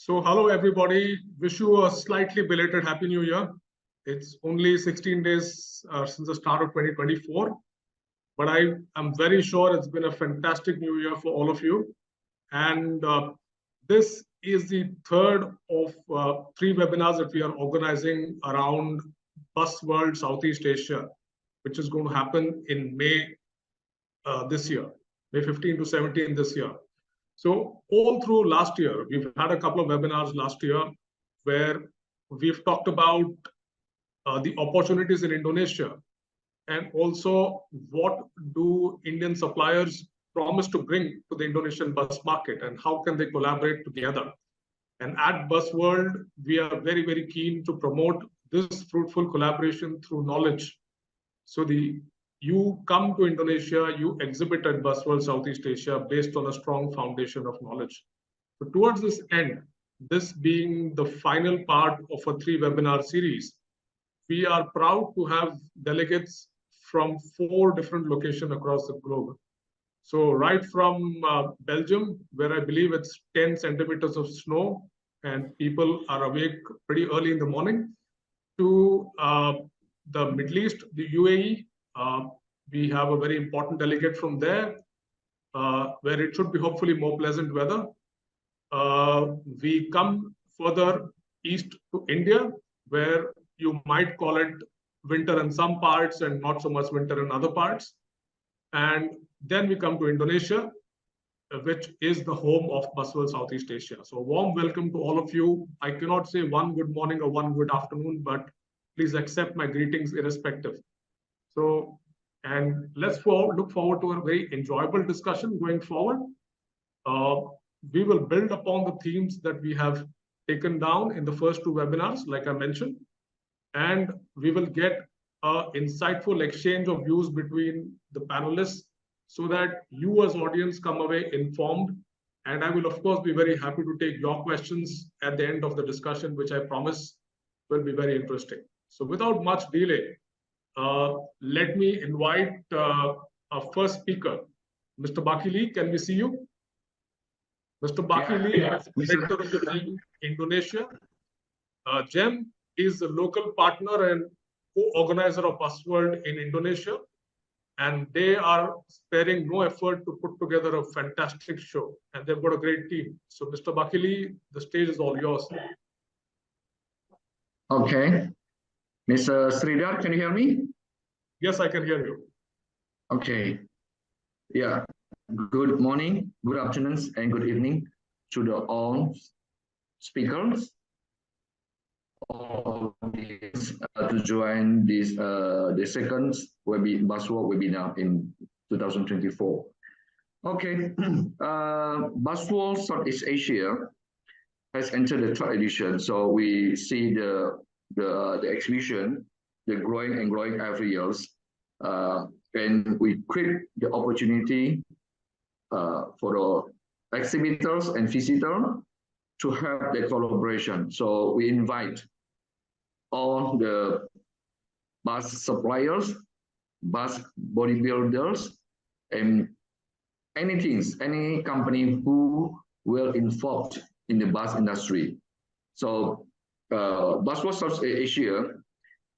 So hello everybody, wish you a slightly belated Happy New Year. It's only 16 days since the start of 2024, but I am very sure it's been a fantastic new year for all of you. And this is the third of three webinars that we are organizing around Bus World Southeast Asia, which is going to happen in May this year, May 15 to 17 this year. So all through last year, we've had a couple of webinars last year where we've talked about the opportunities in Indonesia and also what do Indian suppliers promise to bring to the Indonesian bus market and how can they collaborate together. And at Busworld, we are very, very keen to promote this fruitful collaboration through knowledge. So you come to Indonesia, you exhibit at Busworld Southeast Asia based on a strong foundation of knowledge. So towards this end, this being the final part of a 3-webinar series, we are proud to have delegates from 4 different locations across the globe. So right from Belgium, where I believe it's 10 centimeters of snow and people are awake pretty early in the morning, to the Middle East, the UAE, we have a very important delegate from there, where it should be hopefully more pleasant weather. We come further east to India, where you might call it winter in some parts and not so much winter in other parts. And then we come to Indonesia, which is the home of Busworld Southeast Asia. So a warm welcome to all of you. I cannot say one good morning or one good afternoon, but please accept my greetings irrespective. So, and let's look forward to a very enjoyable discussion going forward. We will build upon the themes that we have taken down in the first 2 webinars, like I mentioned, and we will get an insightful exchange of views between the panelists so that you as audience come away informed. And I will, of course, be very happy to take your questions at the end of the discussion, which I promise will be very interesting. So without much delay, let me invite our first speaker, Mr. Baki Lee. Can we see you? Mr. Baki Lee is director of the GEM Indonesia. GEM is a local partner and co-organizer of Busworld in Indonesia, and they are sparing no effort to put together a fantastic show, and they've got a great team. So, Mr. Baki Lee, the stage is all yours. Okay. Mr. Sridhar, can you hear me? Yes, I can hear you. Okay. Yeah. Good morning, good afternoon, and good evening to the all speakers to join this the second Busworld webinar in 2024. Okay. Busworld Southeast Asia has entered the 3rd edition, so we see the exhibition, the growing every year, and we create the opportunity for the exhibitors and visitors to have the collaboration. So we invite all the bus suppliers, bus bodybuilders, and any company who will involved in the bus industry. So Busworld South Asia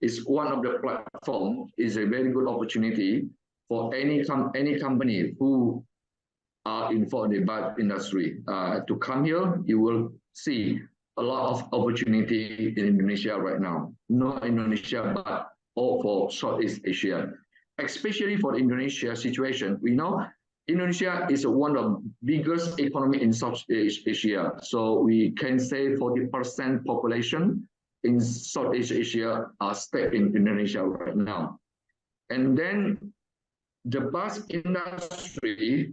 is one of the platform, is a very good opportunity for any company who are involved in the bus industry to come here. You will see a lot of opportunity in Indonesia right now. Not Indonesia, but all for Southeast Asia, especially for the Indonesia situation. We know Indonesia is one of the biggest economy in Southeast Asia. So we can say 40% population in Southeast Asia are staying in Indonesia right now. And then the bus industry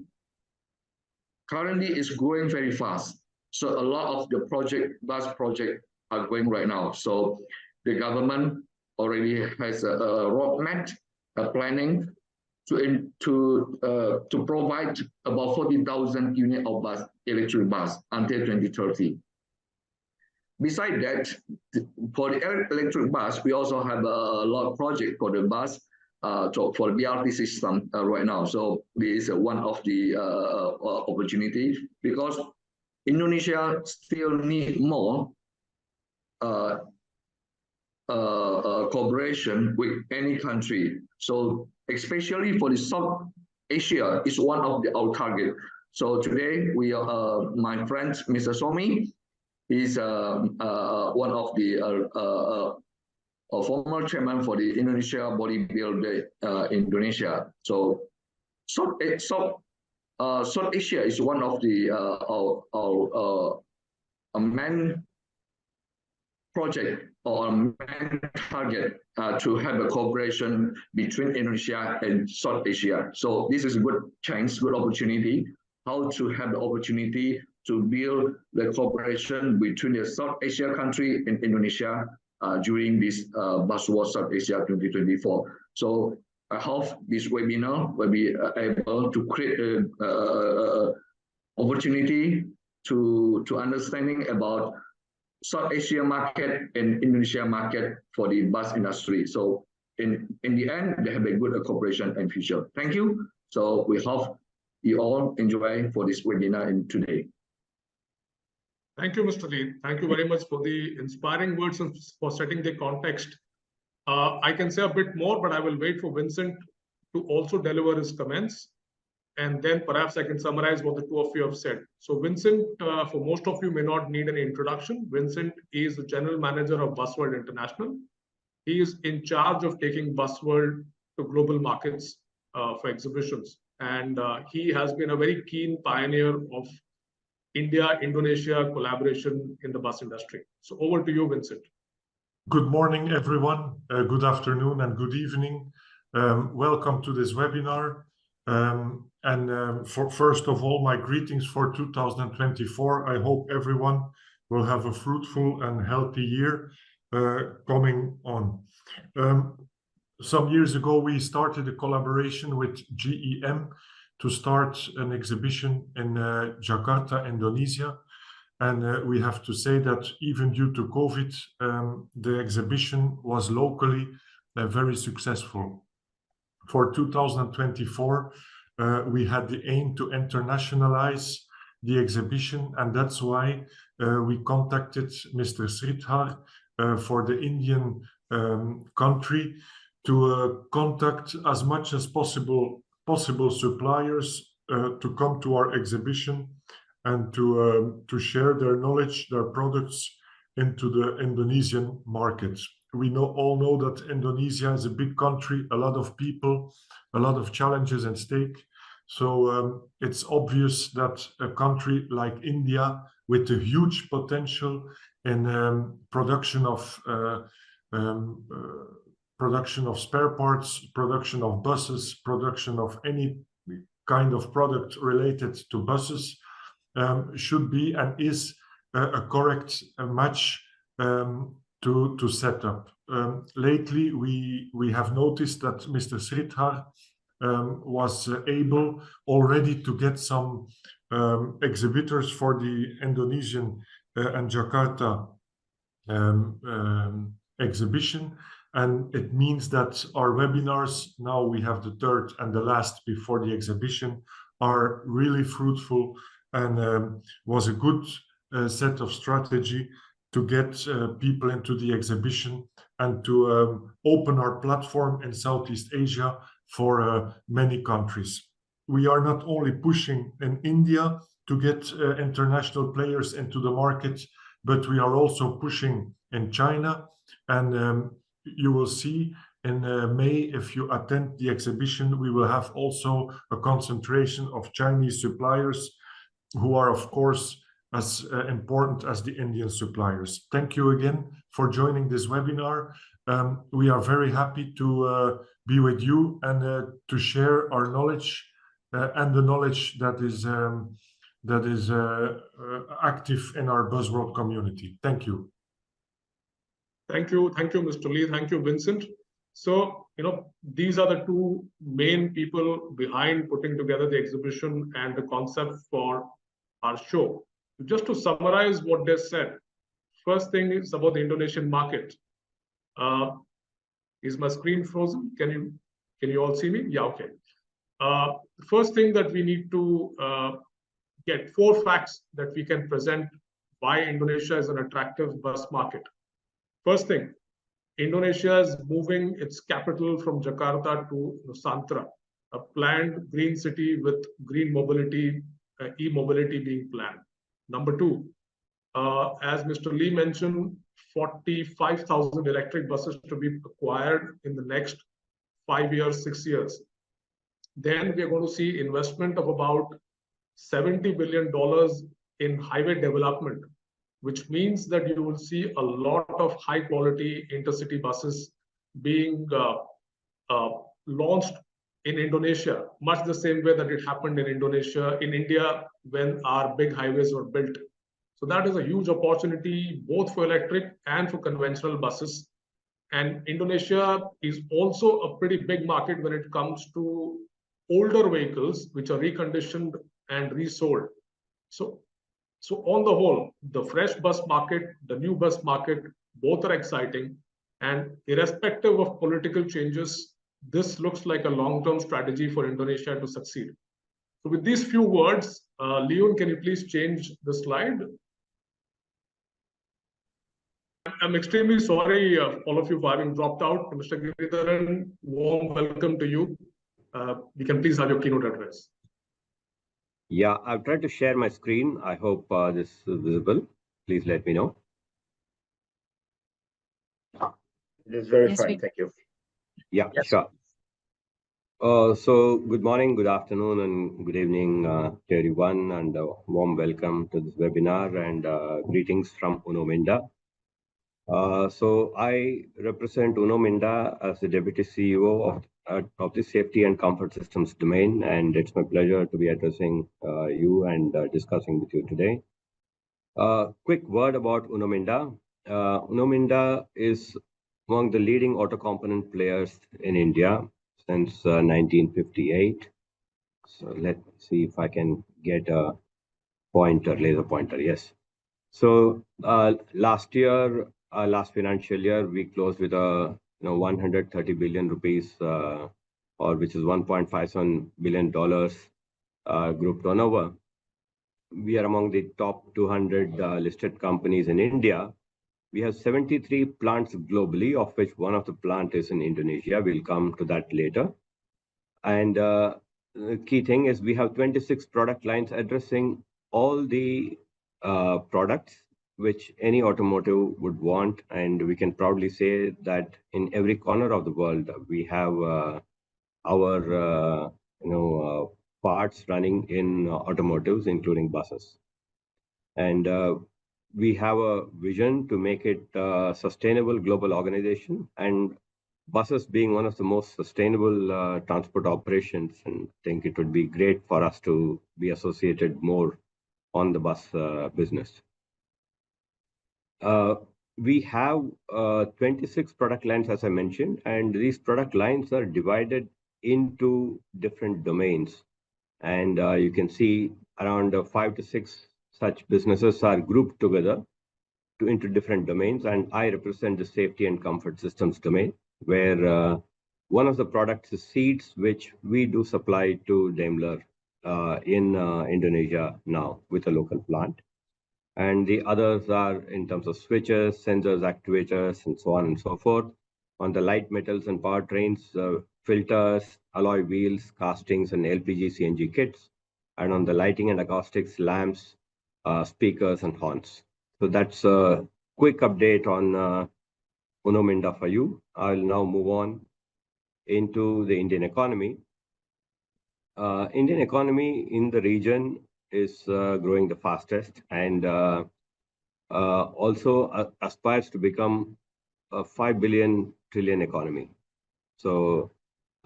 currently is growing very fast. So a lot of the bus project are going right now. So the government already has a roadmap, planning to provide about 40,000 units of electric bus until 2030. Besides that, for the electric bus, we also have a lot of project for the bus, for the BRT system right now. So this is one of the opportunities, because Indonesia still need more cooperation with any country. So especially for the South Asia is one of our target. So today we are, my friend, Mr. Somi, is one of the former chairman for the Indonesia Bodybuilder Indonesia. So South Asia is one of the our main project or a main target to have a cooperation between Indonesia and South Asia. So this is a good chance, good opportunity, how to have the opportunity to build the cooperation between the South Asia country and Indonesia during this Buzzworld South Asia 2024. So I hope this webinar will be able to create a opportunity to understanding about South Asia market and Indonesia market for the bus industry. So in the end, they have a good cooperation and future. Thank you. So we hope you all enjoy for this webinar today. Thank you, Mr. Lee. Thank you very much for the inspiring words and for setting the context. I can say a bit more, but I will wait for Vincent to also deliver his comments. And then perhaps I can summarize what the two of you have said. So Vincent, for most of you may not need any introduction. Vincent is the general manager of Busworld International. He is in charge of taking Busworld to global markets for exhibitions. And he has been a very keen pioneer of India-Indonesia collaboration in the bus industry. So over to you, Vincent. Good morning, everyone. Good afternoon and good evening. Welcome to this webinar. First of all, my greetings for 2024. I hope everyone will have a fruitful and healthy year coming on. Some years ago, we started a collaboration with GEM to start an exhibition in Jakarta, Indonesia. And we have to say that even due to COVID, the exhibition was locally very successful. For 2024, we had the aim to internationalize the exhibition, and that's why we contacted Mr. Sridhar for the Indian country to contact as much as possible suppliers to come to our exhibition and to share their knowledge, their products into the Indonesian market. We all know that Indonesia is a big country, a lot of people, a lot of challenges at stake. So it's obvious that a country like India, with a huge potential in production of spare parts, production of buses, production of any kind of product related to buses, should be and is a correct match to set up. Lately, we have noticed that Mr. Sridhar was able already to get some exhibitors for the Indonesian and Jakarta exhibition. And it means that our webinars, now we have the third and the last before the exhibition, are really fruitful and was a good set of strategy to get people into the exhibition and to open our platform in Southeast Asia for many countries. We are not only pushing in India to get international players into the market, but we are also pushing in China. And you will see in May, if you attend the exhibition, we will have also a concentration of Chinese suppliers who are, of course, as important as the Indian suppliers. Thank you again for joining this webinar. We are very happy to be with you and to share our knowledge and the knowledge that is active in our Buzzworld community. Thank you. Thank you, Mr. Lee. Thank you, Vincent. So, these are the two main people behind putting together the exhibition and the concept for our show. Just to summarize what they said, first thing is about the Indonesian market. Is my screen frozen? Can you all see me? Yeah, okay. First thing that we need to get 4 facts that we can present why Indonesia is an attractive bus market. First thing, Indonesia is moving its capital from Jakarta to Nusantara, a planned green city with green mobility, e-mobility being planned. Number 2, as Mr. Lee mentioned, 45,000 electric buses to be acquired in the next 5 years, 6 years. Then we are going to see investment of about $70 billion in highway development, which means that you will see a lot of high quality intercity buses being launched in Indonesia, much the same way that it happened in India when our big highways were built. So that is a huge opportunity both for electric and for conventional buses. And Indonesia is also a pretty big market when it comes to older vehicles, which are reconditioned and resold. So on the whole, the fresh bus market, the new bus market, both are exciting. And irrespective of political changes, this looks like a long-term strategy for Indonesia to succeed. So with these few words, Leon, can you please change the slide? I'm extremely sorry, all of you, for having dropped out. Mr. Giridharan, warm welcome to you. You can please have your keynote address. Yeah, I've tried to share my screen. I hope this is visible. Please let me know. It is very fine, thank you. Yeah, Yes. sure. So good morning, good afternoon, and good evening to everyone, and a warm welcome to this webinar, and greetings from Uno Minda. So I represent Uno Minda as the Deputy CEO of the Safety and Comfort Systems domain, and it's my pleasure to be addressing you and discussing with you today. Quick word about Uno Minda. Uno Minda is among the leading auto component players in India since 1958. So let's see if I can get a laser pointer. Yes. So last financial year, we closed with a 130 billion rupees, or which is $1.57 billion group turnover. We are among the top 200 listed companies in India. We have 73 plants globally, of which one of the plant is in Indonesia. We'll come to that later. And the key thing is we have 26 product lines addressing all the products which any automotive would want, and we can proudly say that in every corner of the world we have our parts running in automotives, including buses. And we have a vision to make it a sustainable global organization, and buses being one of the most sustainable transport operations, and I think it would be great for us to be associated more on the bus business. We have 26 product lines, as I mentioned, and these product lines are divided into different domains. And you can see around 5 to 6 such businesses are grouped together into different domains. And I represent the Safety and Comfort Systems domain, where one of the products is seats, which we do supply to Daimler in Indonesia now with a local plant. And the others are in terms of switches, sensors, actuators, and so on and so forth. On the light metals and powertrains, filters, alloy wheels, castings, and LPG, CNG kits. And on the lighting and acoustics, lamps, speakers, and horns. So that's a quick update on Uno Minda for you. I'll now move on into the Indian economy. Indian economy in the region is growing the fastest, and also aspires to become a 5 billion trillion economy. So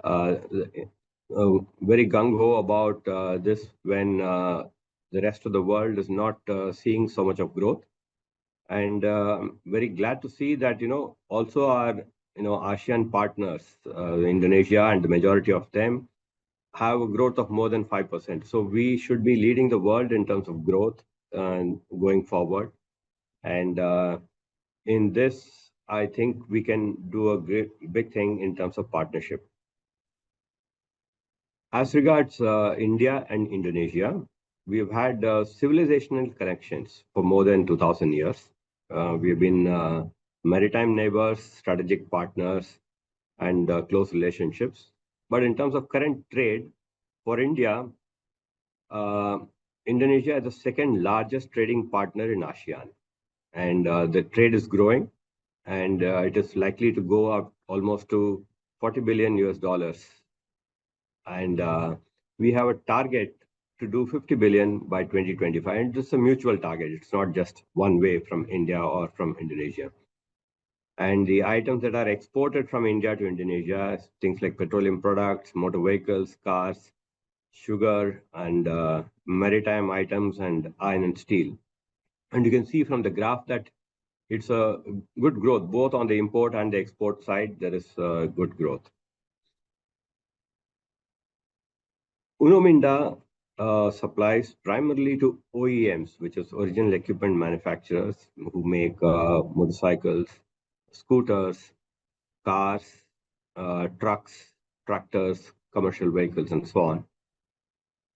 very gung-ho about this when the rest of the world is not seeing so much of growth. And very glad to see that, also our, ASEAN partners, Indonesia and the majority of them, have a growth of more than 5%. So we should be leading the world in terms of growth going forward. And in this, I think we can do a big thing in terms of partnership. As regards India and Indonesia, we've had civilizational connections for more than 2000 years. We've been maritime neighbors, strategic partners, and close relationships. But in terms of current trade, for India, Indonesia is the second largest trading partner in ASEAN. And the trade is growing, and it is likely to go up almost to 40 billion US dollars. And we have a target to do 50 billion by 2025. And it's a mutual target. It's not just one way from India or from Indonesia. And the items that are exported from India to Indonesia, things like petroleum products, motor vehicles, cars, sugar, and maritime items, and iron and steel. And you can see from the graph that it's a good growth, both on the import and the export side, there is good growth. Uno Minda supplies primarily to OEMs, which is original equipment manufacturers who make motorcycles, scooters, cars, trucks, tractors, commercial vehicles, and so on.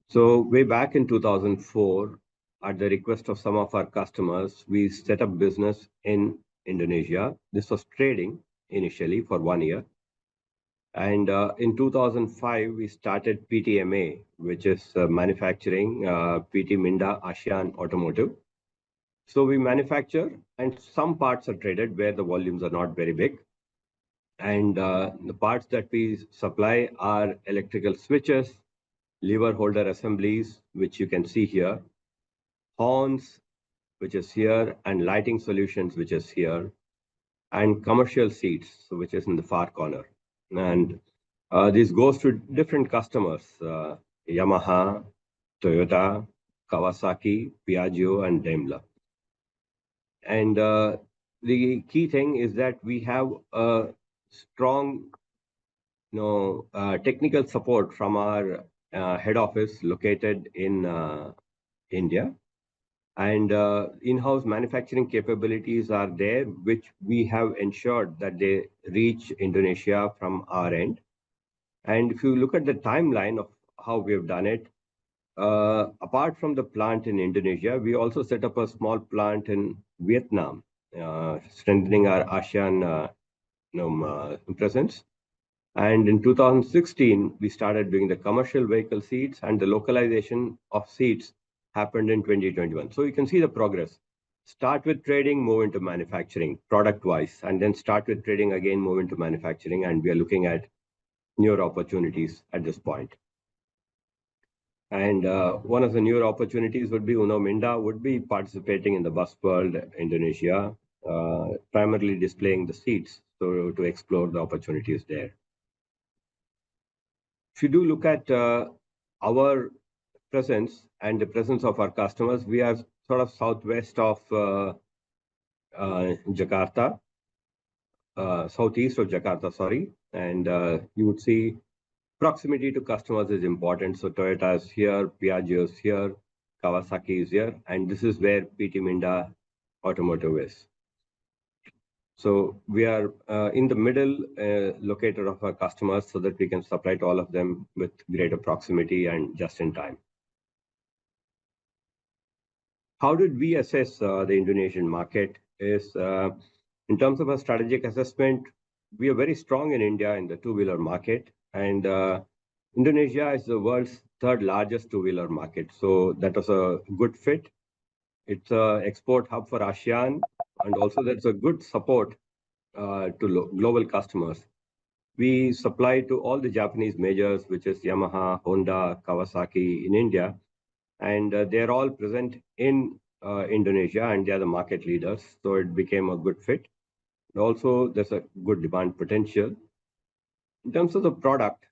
So way back in 2004, at the request of some of our customers, we set up business in Indonesia. This was trading initially for 1 year. And in 2005, we started PTMA, which is manufacturing PT Minda ASEAN Automotive. So we manufacture, and some parts are traded where the volumes are not very big. And the parts that we supply are electrical switches, lever holder assemblies, which you can see here, horns, which is here, and lighting solutions, which is here, and commercial seats, which is in the far corner. And this goes to different customers, Yamaha, Toyota, Kawasaki, Piaggio, and Daimler. And the key thing is that we have a strong technical support from our head office located in India. And in-house manufacturing capabilities are there, which we have ensured that they reach Indonesia from our end. And if you look at the timeline of how we have done it, apart from the plant in Indonesia, we also set up a small plant in Vietnam, strengthening our ASEAN presence. And in 2016, we started doing the commercial vehicle seats, and the localization of seats happened in 2021. So you can see the progress. Start with trading, move into manufacturing, product-wise, and then start with trading again, move into manufacturing, and we are looking at newer opportunities at this point. And one of the newer opportunities would be Uno Minda would be participating in the Bus World Indonesia, primarily displaying the seats, so to explore the opportunities there. If you do look at our presence and the presence of our customers, we are sort of southwest of Jakarta, southeast of Jakarta, sorry. And you would see proximity to customers is important. So Toyota is here, Piaggio is here, Kawasaki is here, and this is where PT Minda Automotive is. So we are in the middle locator of our customers so that we can supply to all of them with greater proximity and just in time. How did we assess the Indonesian market? Is in terms of a strategic assessment, we are very strong in India in the two-wheeler market, and Indonesia is the world's third largest two-wheeler market. So that was a good fit. It's an export hub for ASEAN, and also there's a good support to global customers. We supply to all the Japanese majors, which is Yamaha, Honda, Kawasaki in India, and they're all present in Indonesia, and they're the market leaders. So it became a good fit. And also, there's a good demand potential. In terms of the product,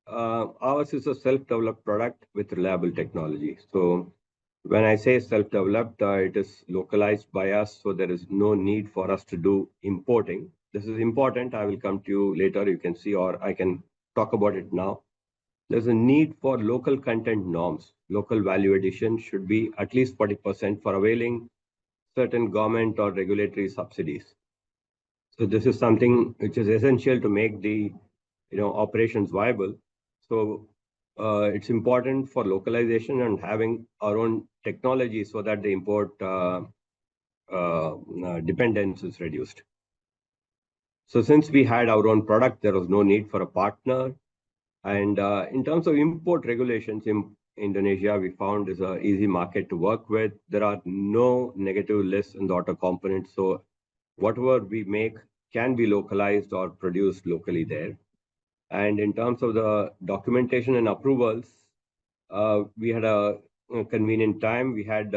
ours is a self-developed product with reliable technology. So when I say self-developed, it is localized by us, so there is no need for us to do importing. This is important. I will come to you later. You can see, or I can talk about it now. There's a need for local content norms. Local value addition should be at least 40% for availing certain government or regulatory subsidies. So this is something which is essential to make the operations viable. So it's important for localization and having our own technology so that the import dependence is reduced. So since we had our own product, there was no need for a partner. And in terms of import regulations in Indonesia, we found is an easy market to work with. There are no negative lists in the auto components. So whatever we make can be localized or produced locally there. And in terms of the documentation and approvals, we had a convenient time. We had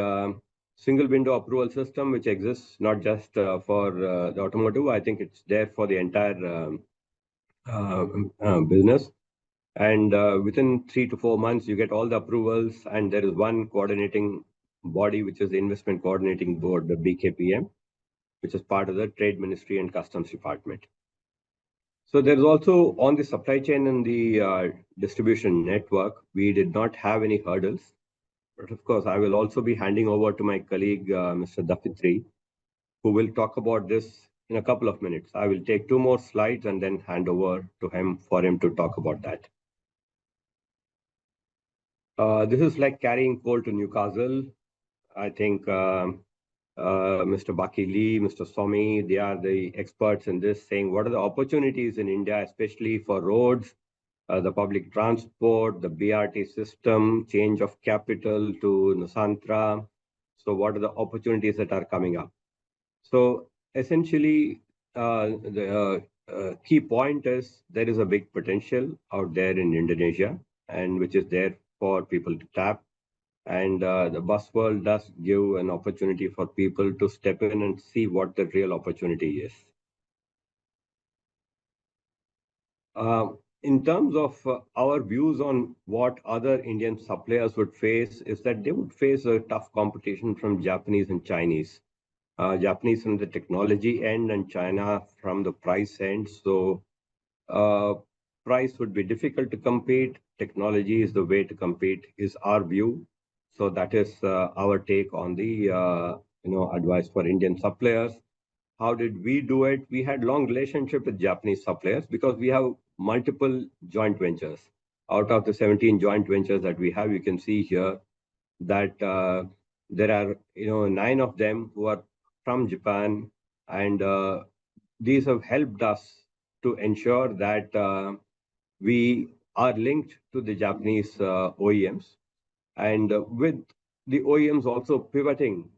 single window approval system, which exists not just for the automotive. I think it's there for the entire business. And within 3 to 4 months, you get all the approvals, and there is one coordinating body, which is the Investment Coordinating Board, the BKPM, which is part of the Trade Ministry and Customs Department. So there is also on the supply chain and the distribution network, we did not have any hurdles. But of course, I will also be handing over to my colleague, Mr. Dafitri, who will talk about this in a couple of minutes. I will take 2 more slides and then hand over to him for him to talk about that. This is like carrying coal to Newcastle. I think Mr. Baki Lee, Mr. Somi, they are the experts in this, saying what are the opportunities in India, especially for roads, the public transport, the BRT system, change of capital to Nusantara. So what are the opportunities that are coming up? So essentially, the key point is there is a big potential out there in Indonesia, and which is there for people to tap. And the bus world does give an opportunity for people to step in and see what the real opportunity is. In terms of our views on what other Indian suppliers would face, is that they would face a tough competition from Japanese and Chinese. Japanese from the technology end and China from the price end. So price would be difficult to compete. Technology is the way to compete, is our view. So that is our take on the advice for Indian suppliers. How did we do it? We had long relationship with Japanese suppliers because we have multiple joint ventures. Out of the 17 joint ventures that we have, you can see here that there are 9 of them who are from Japan, and these have helped us to ensure that we are linked to the Japanese OEMs. And with the OEMs also pivoting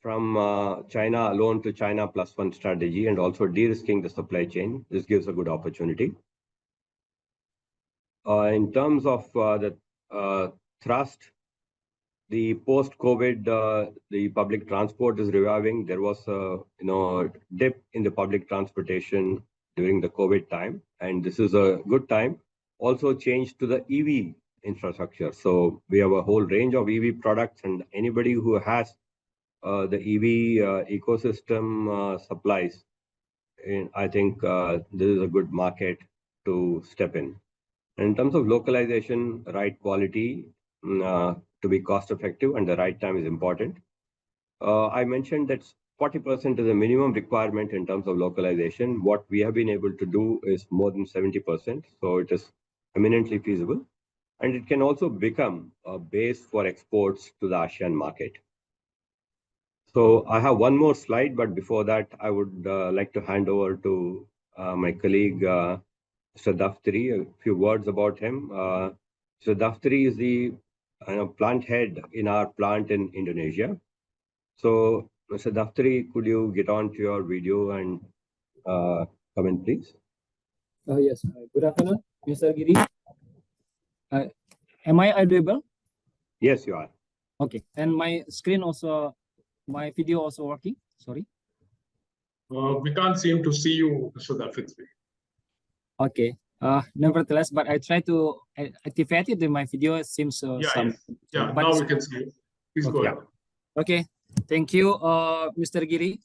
from China alone to China plus one strategy and also de-risking the supply chain, this gives a good opportunity. In terms of the thrust, the post-COVID, the public transport is reviving. There was a dip in the public transportation during the COVID time, and this is a good time. Also changed to the EV infrastructure. So we have a whole range of EV products, and anybody who has the EV ecosystem supplies, and I think this is a good market to step in. And in terms of localization, right quality to be cost effective and the right time is important. I mentioned that 40% is a minimum requirement in terms of localization. What we have been able to do is more than 70%. So it is eminently feasible. And it can also become a base for exports to the ASEAN market. So I have one more slide, but before that, I would like to hand over to my colleague, Mr. Dafitri, a few words about him. So Dafitri is the plant head in our plant in Indonesia. So Mr. Dafitri, could you get on to your video and comment, please? Yes. Good afternoon, Mr. Giri. Am I audible? Yes, you are. Okay. And my screen also, my video also working? Sorry. We can't seem to see you, Mr. Dafitri. Okay. Nevertheless, but I try to activate it in my video. It seems Yeah, now we can see you. Please go ahead. Okay. Thank you, Mr. Giri.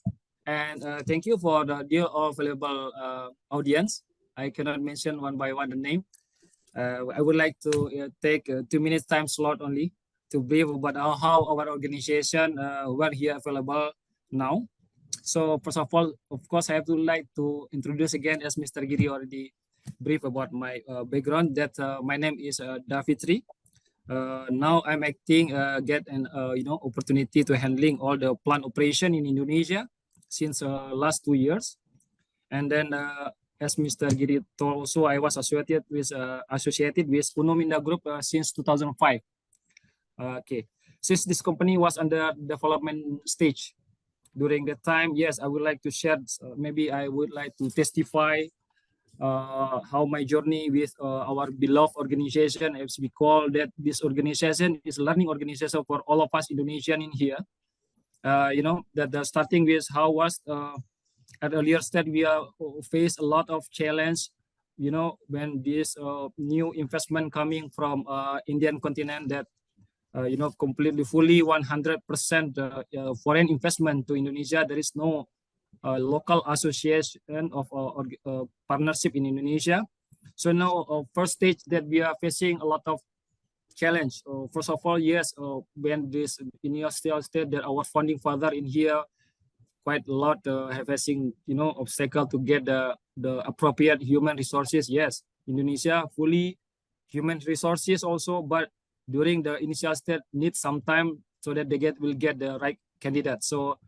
And thank you for the dear available audience. I cannot mention one by one the name. I would like to take 2 minutes time slot only to brief about how our organization were here available now. So first of all, of course, I have to like to introduce again, as Mr. Giri already brief about my background. That my name is Davitri. Now I'm acting get an opportunity to handling all the plant operation in Indonesia since last 2 years. And then as Mr. Giri told also, I was associated with Uno Minda Group since 2005. Okay, since this company was under development stage during that time, yes, I would like to share. Maybe I would like to testify how my journey with our beloved organization, as we call that, this organization is learning organization for all of us Indonesian in here. That starting with how was at earlier stage we are face a lot of challenge. When this new investment coming from Indian continent that completely fully 100% foreign investment to Indonesia. There is no local association of partnership in Indonesia. So now first stage that we are facing a lot of challenge. First of all, yes, when this initial state that our founding father in here quite a lot have facing obstacle to get the appropriate human resources. Yes, Indonesia fully human resources also, but during the initial stage need some time so that they will get the right candidate. So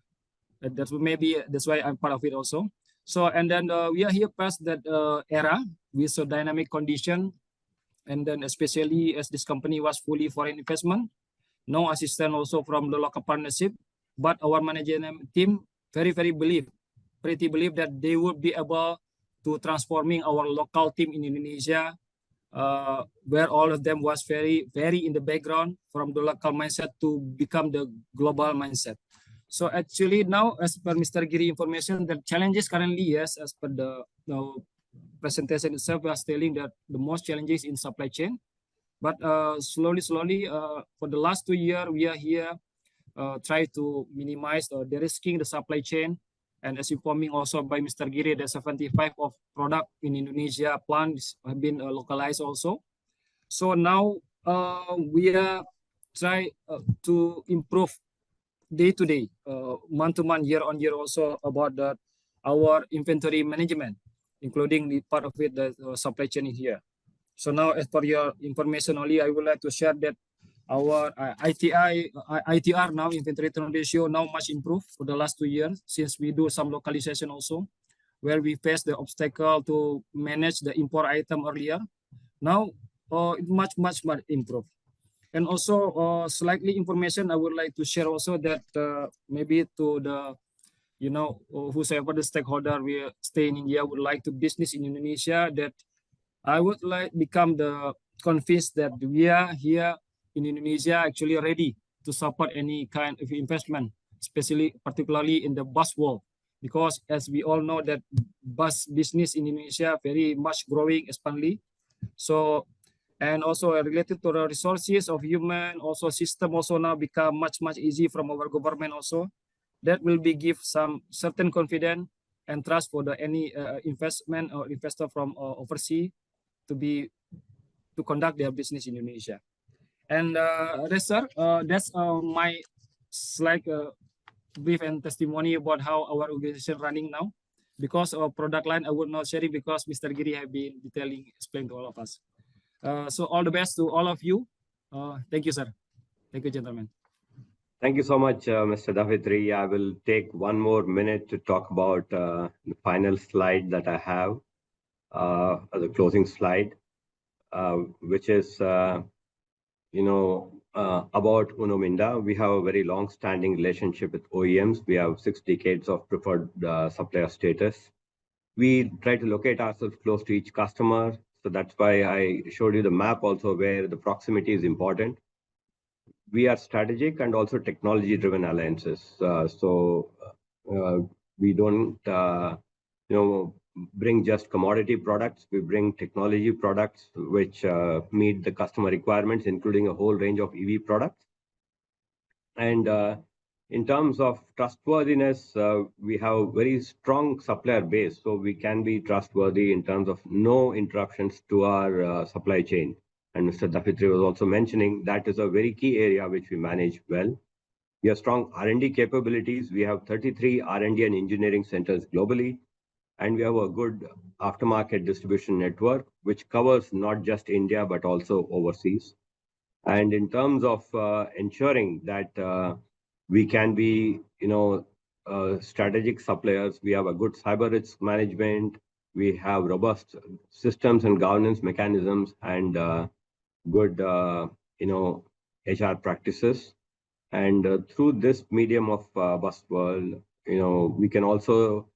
that's why I'm part of it also. So and then we are here past that era with a dynamic condition, and then especially as this company was fully foreign investment, no assistance also from the local partnership, but our management team very believe that they would be able to transforming our local team in Indonesia, where all of them was very in the background from the local mindset to become the global mindset. So actually now, as per Mr. Giri information, the challenges currently, yes, as per the presentation itself, was telling that the most challenges in supply chain. But slowly, for the last 2 years, we are here try to minimize de-risking the supply chain. And as informing also by Mr. Giri, the 75 of product in Indonesia plants have been localized also. So now we are try to improve day to day, month to month, year on year also about our inventory management, including the part of it, the supply chain in here. So now, as per your information only, I would like to share that our ITR now, inventory turn ratio, now much improved for the last 2 years since we do some localization also, where we face the obstacle to manage the import item earlier. Now much improved. And also slightly information I would like to share also that maybe to the whosoever the stakeholder we stay in India would like to business in Indonesia, that I would like become the convinced that we are here in Indonesia actually ready to support any kind of investment, particularly in the bus world, because as we all know that bus business in Indonesia very much growing expandingly. So and also related to the resources of human, also system also now become much easy from our government also. That will be give some certain confidence and trust for the any investment or investor from overseas to conduct their business in Indonesia. And that's my slide brief and testimony about how our organization running now. Because of product line, I would not share it because Mr. Giri have been detailing, explain to all of us. So all the best to all of you. Thank you, sir. Thank you, gentlemen. Thank you so much, Mr. Davitri. I will take 1 more minute to talk about the final slide that I have, the closing slide, which is, about Uno Minda. We have a very long-standing relationship with OEMs. We have 6 decades of preferred supplier status. We try to locate ourselves close to each customer. So that's why I showed you the map also, where the proximity is important. We are strategic and also technology-driven alliances. We don't, bring just commodity products. We bring technology products which meet the customer requirements, including a whole range of EV products. And in terms of trustworthiness, we have a very strong supplier base, so we can be trustworthy in terms of no interruptions to our supply chain. And Mr. Davitri was also mentioning that is a very key area which we manage well. We have strong R&D capabilities. We have 33 R&D and engineering centers globally. and we have a good aftermarket distribution network, which covers not just India, but also overseas. And in terms of ensuring that we can be, strategic suppliers, we have a good cyber risk management, we have robust systems and governance mechanisms, and good, HR practices. And through this medium of Busworld, we can also,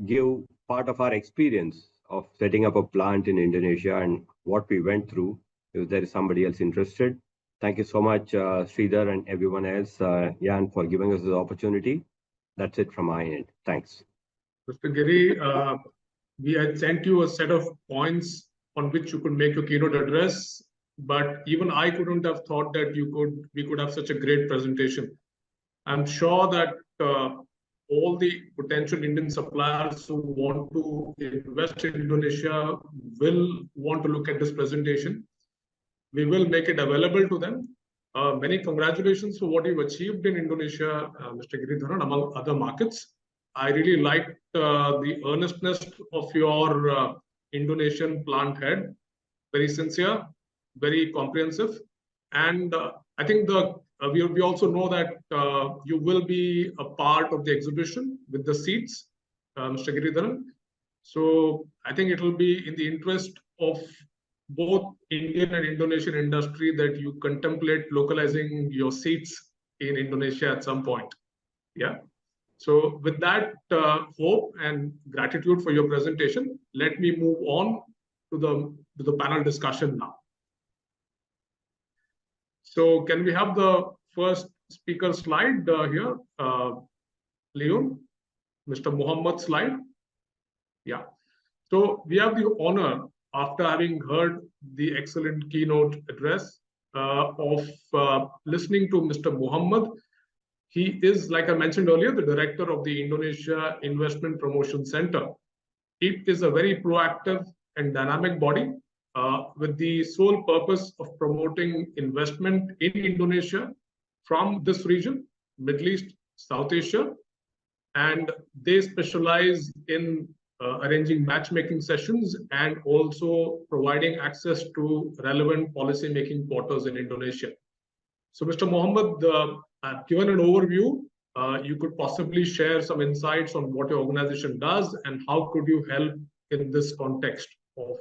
give part of our experience of setting up a plant in Indonesia and what we went through. If there is somebody else interested, thank you so much, Sridhar and everyone else, Jan, for giving us the opportunity. That's it from my end. Thanks. Mr. Giri, we had sent you a set of points on which you could make your keynote address, but even I couldn't have thought that we could have such a great presentation. I'm sure that all the potential Indian suppliers who want to invest in Indonesia will want to look at this presentation. We will make it available to them. Many congratulations for what you've achieved in Indonesia, Mr. Giridharan, among other markets. I really liked the earnestness of your Indonesian plant head. Very sincere, very comprehensive. And I think we also know that you will be a part of the exhibition with the seats, Mr. Giridharan. So I think it will be in the interest of both Indian and Indonesian industry that you contemplate localizing your seats in Indonesia at some point. Yeah. So with that hope and gratitude for your presentation, let me move on to the panel discussion now. So can we have the first speaker slide here, Leon, Mr. Muhammad slide? Yeah. So we have the honor, after having heard the excellent keynote address, of listening to Mr. Muhammad. He is, like I mentioned earlier, the director of the Indonesia Investment Promotion Center. It is a very proactive and dynamic body with the sole purpose of promoting investment in Indonesia from this region, Middle East, South Asia, and they specialize in arranging matchmaking sessions and also providing access to relevant policy-making quarters in Indonesia. So, Mr. Mohammed, I've given an overview. You could possibly share some insights on what your organization does and how could you help in this context of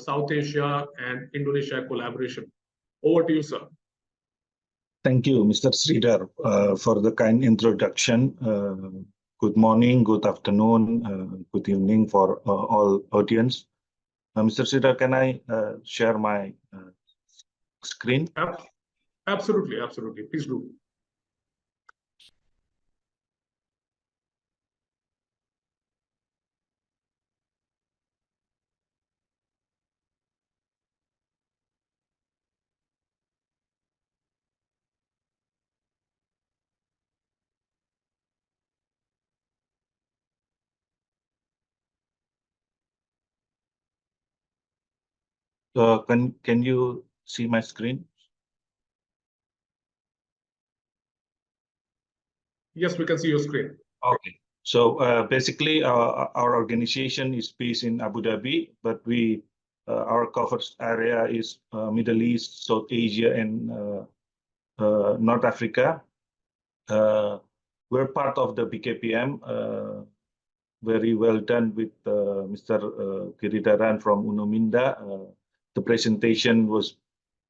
South Asia and Indonesia collaboration. Over to you, sir. Thank you, Mr. Sridhar, for the kind introduction. Good morning, good afternoon, good evening for all audience. Mr. Sridhar, can I share my screen? Absolutely, absolutely. Please do. Can you see my screen? Yes, we can see your screen. Okay. So basically, our organization is based in Abu Dhabi, but our coverage area is Middle East, South Asia, and North Africa. We're part of the BKPM. Very well done with Mr. Giridharan from Uno Minda. The presentation was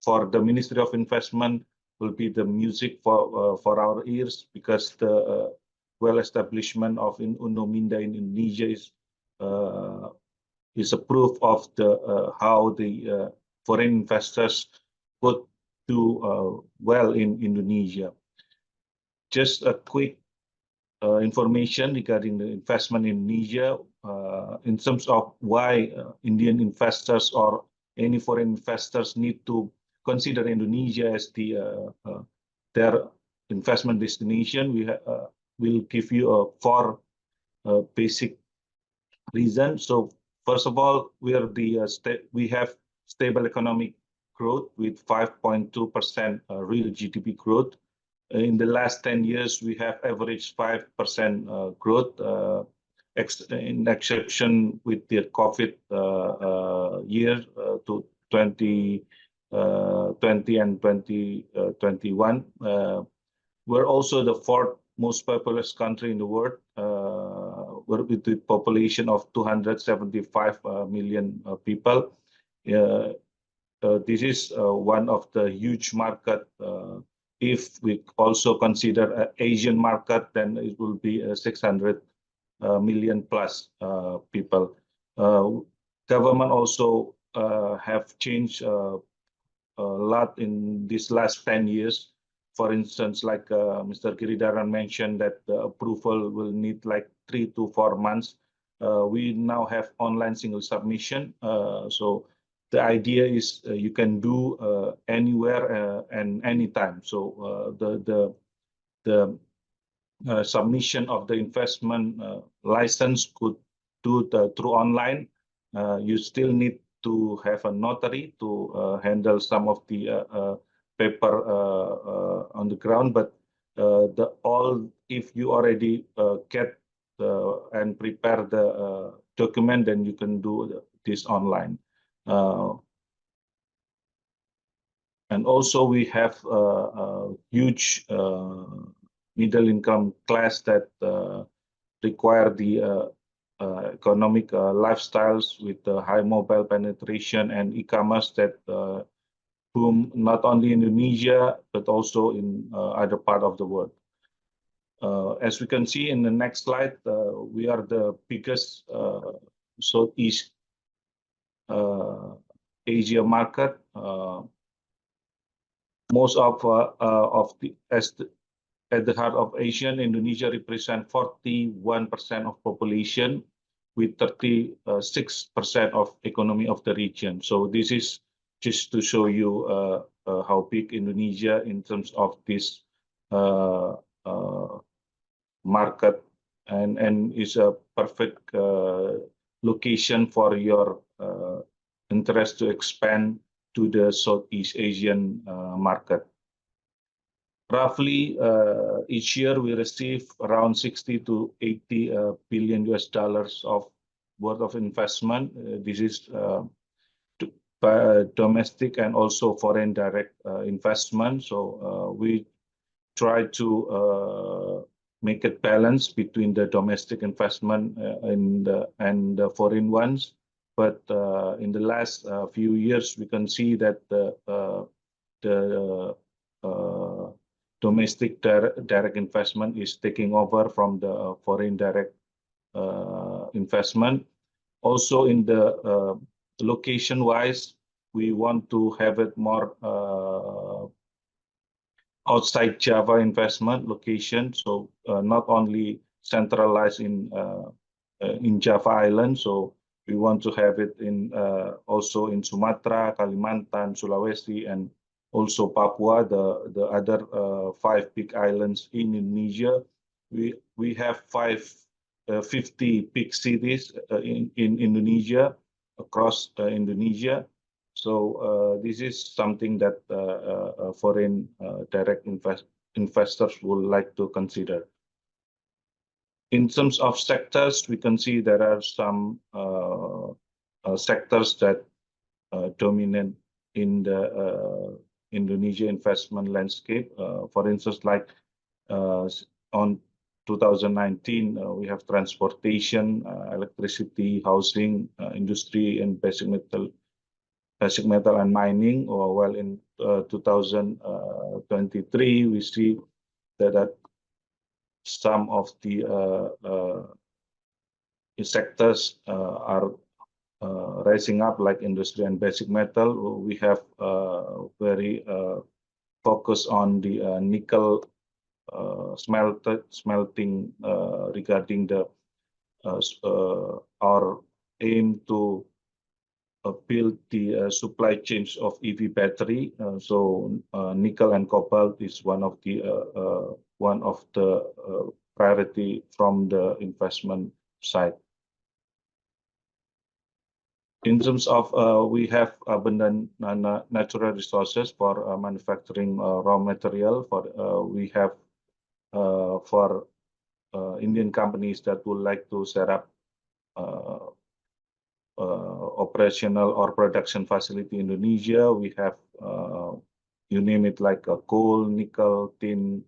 for the Ministry of Investment, will be the music for our ears, because the well-establishment of Uno Minda in Indonesia is a proof of how the foreign investors could do well in Indonesia. Just a quick information regarding the investment in Indonesia in terms of why Indian investors or any foreign investors need to consider Indonesia as their investment destination. We'll give you 4 basic reasons. So first of all, we have stable economic growth with 5.2% real GDP growth. In the last 10 years, we have averaged 5% growth. in exception with the COVID year to 2020 and 2021. We're also the fourth most populous country in the world, with the population of 275 million people. This is one of the huge market. If we also consider an Asian market, then it will be 600 million plus people. Government also have changed a lot in these last 10 years. For instance, like Mr. Giridharan mentioned, that the approval will need like 3 to 4 months. We now have online single submission. So the idea is you can do anywhere and anytime. So the submission of the investment license could do through online. You still need to have a notary to handle some of the paper on the ground, but if you already get and prepare the document, then you can do this online. And also we have a huge middle income class that require the economic lifestyles with high mobile penetration and e-commerce that boom not only in Indonesia but also in other part of the world. As we can see in the next slide, we are the biggest Southeast Asia market. Most of at the heart of Asia, Indonesia represent 41% of population with 36% of economy of the region. So this is just to show you how big Indonesia in terms of this market, and is a perfect location for your interest to expand to the Southeast Asian market. Roughly each year we receive around 60 to 80 billion US dollars of worth of investment. This is domestic and also foreign direct investment. So we try to make it balance between the domestic investment and the foreign ones. But in the last few years, we can see that the domestic direct investment is taking over from the foreign direct investment. Also in the location-wise, we want to have it more outside Java investment location. So not only centralized in Java Island. So we want to have it in also in Sumatra, Kalimantan, Sulawesi, and also Papua, the other 5 big islands in Indonesia. We have 50 big cities in Indonesia, across Indonesia. So this is something that foreign direct investors would like to consider. In terms of sectors, we can see there are some sectors that dominate in the Indonesia investment landscape. For instance, like on 2019, we have transportation, electricity, housing, industry, and basic metal and mining. Or well, in 2023, we see that some of the sectors are rising up, like industry and basic metal. We have very focus on the nickel smelting regarding the our aim to build the supply chains of EV battery. So nickel and cobalt is one of the priority from the investment side. In terms of we have abundant natural resources for manufacturing raw material. We have for Indian companies that would like to set up operational or production facility in Indonesia. We have, you name it, like coal, nickel, tin,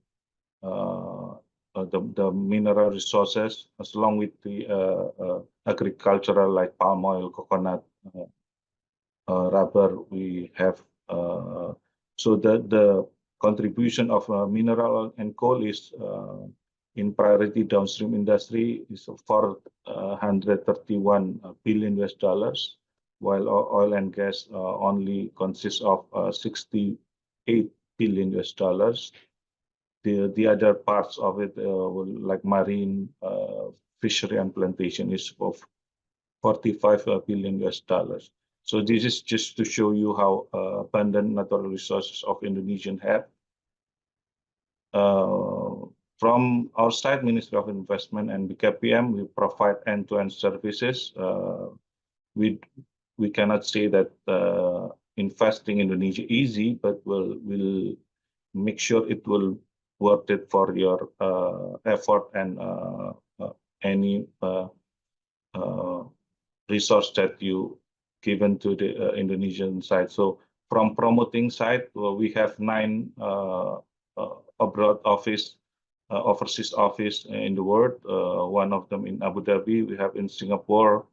the mineral resources, as along with the agricultural like palm oil, coconut, rubber. We have so the contribution of mineral and coal is in priority downstream industry is $431 billion, while oil and gas only consists of $68 billion. The other parts of it, like marine, fishery and plantation, is of $45 billion. So this is just to show you how abundant natural resources of Indonesian have. From our side, Ministry of Investment and BKPM, we provide end-to-end services. We cannot say that investing in Indonesia easy, but we'll make sure it will worth it for your effort and any resource that you given to the Indonesian side. So from promoting side, we have 9 abroad office, overseas office in the world. One of them in Abu Dhabi. We have in Singapore,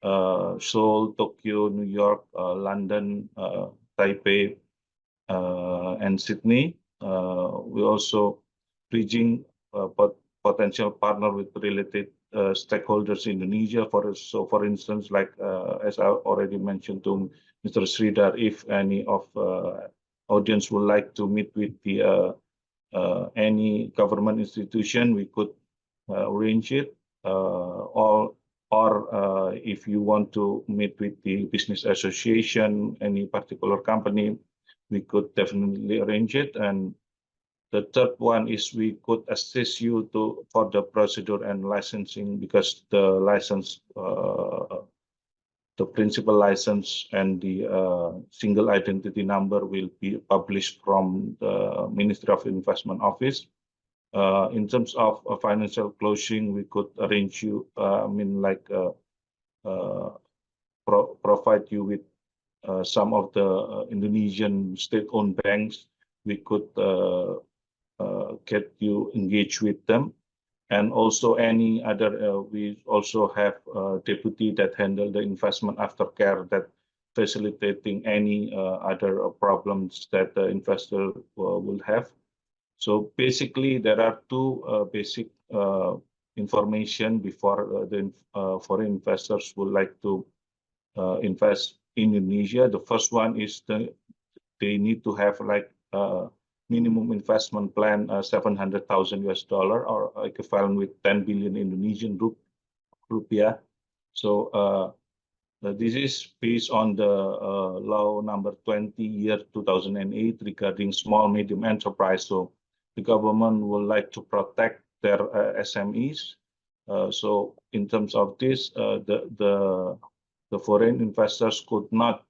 Seoul, Tokyo, New York, London, Taipei, and Sydney. We also bridging potential partner with related stakeholders in Indonesia. For instance, like as I already mentioned to Mr. Sridhar, if any of audience would like to meet with the any government institution, we could arrange it. Or if you want to meet with the business association, any particular company, we could definitely arrange it. And the third one is we could assist you for the procedure and licensing, because the license, the principal license and the single identity number will be published from the Ministry of Investment Office. In terms of financial closing, we could arrange you, provide you with some of the Indonesian state-owned banks. We could get you engaged with them, and also any other. We also have a deputy that handle the investment aftercare, that facilitating any other problems that the investor will have. So basically, there are 2 basic information before the foreign investors would like to invest in Indonesia. The first one is they need to have like minimum investment plan, $700,000 or equivalent with 10 billion Indonesian rupiah. So this is based on the law number 20/2008 regarding small medium enterprise. So the government would like to protect their SMEs. So in terms of this, the foreign investors could not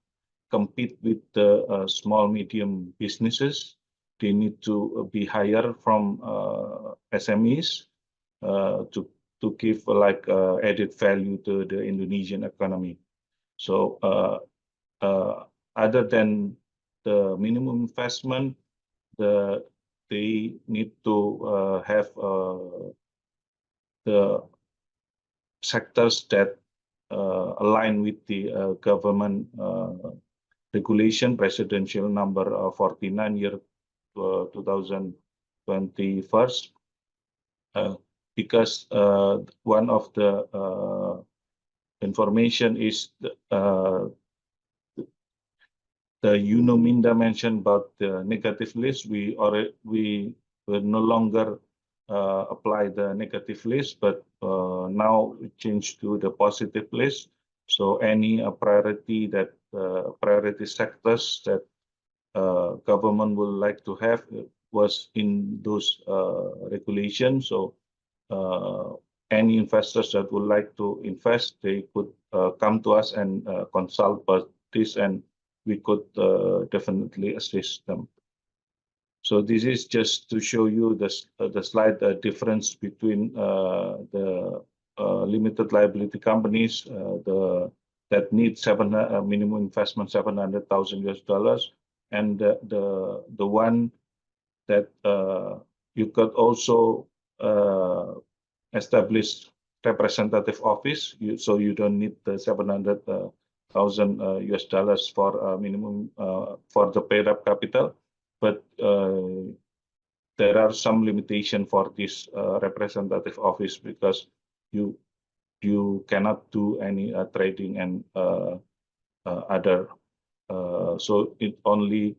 compete with the small medium businesses. They need to be higher from SMEs to give like added value to the Indonesian economy. So other than the minimum investment, they need to have the sectors that align with the government regulation, presidential number 49 2021, because one of the information is the UNO-Minda mentioned about the negative list. We will no longer apply the negative list, but now we change to the positive list. So any priority sectors that government would like to have was in those regulations. So any investors that would like to invest, they could come to us and consult about this, and we could definitely assist them. So this is just to show you the slight difference between the limited liability companies that need minimum investment $700,000 and the one that you could also establish representative office. So you don't need the $700,000 for minimum for the paid up capital, but there are some limitation for this representative office because you cannot do any trading and other. So it only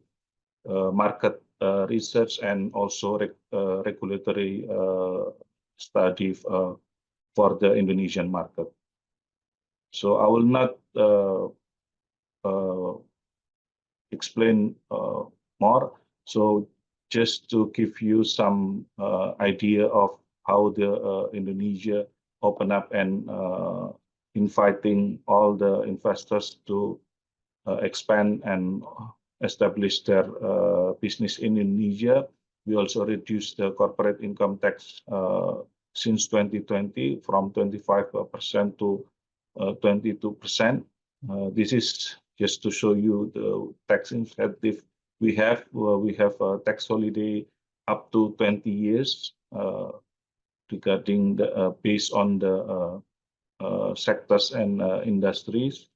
market research and also regulatory study for the Indonesian market. So I will not explain more. So just to give you some idea of how the Indonesia open up and inviting all the investors to expand and establish their business in Indonesia. We also reduced the corporate income tax since 2020 from 25% to 22%. This is just to show you the tax incentive we have. We have a tax holiday up to 20 years regarding the based on the sectors and industries.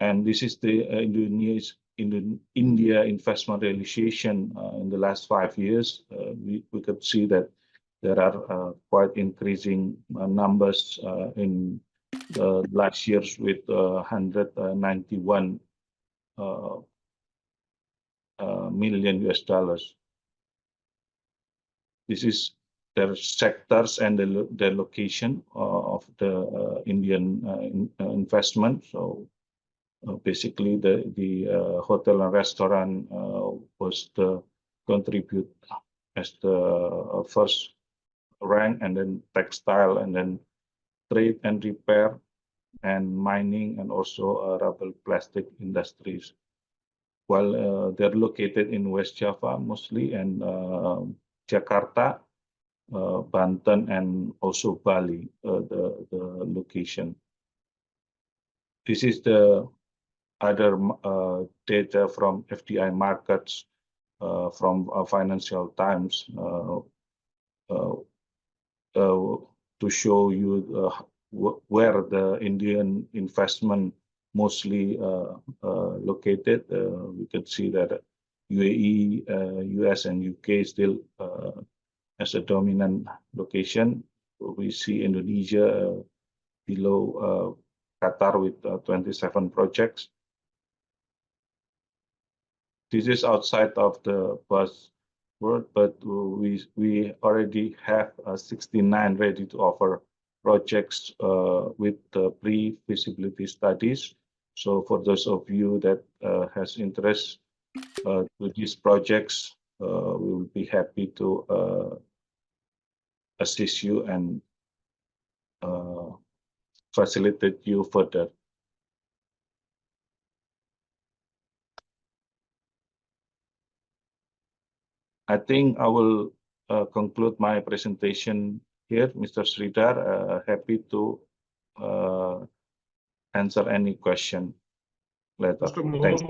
And this is the India investment realization in the last 5 years. We could see that there are quite increasing numbers in the last years with $191 million. This is their sectors and the location of the Indian investment. So basically, the hotel and restaurant was the contribute as the first rank, and then textile, and then trade and repair, and mining, and also rubber plastic industries. While they're located in West Java mostly, and Jakarta, Banten, and also Bali, the location. This is the other data from FDI markets from Financial Times to show you where the Indian investment mostly located. We can see that UAE, US, and UK still as a dominant location. We see Indonesia below Qatar with 27 projects. This is outside of the buzzword, but we already have 69 ready to offer projects with the pre-feasibility studies. So for those of you that has interest with these projects, we will be happy to assist you and facilitate you further. I think I will conclude my presentation here, Mr. Sridhar. Happy to answer any question later. Mr. Mohammed,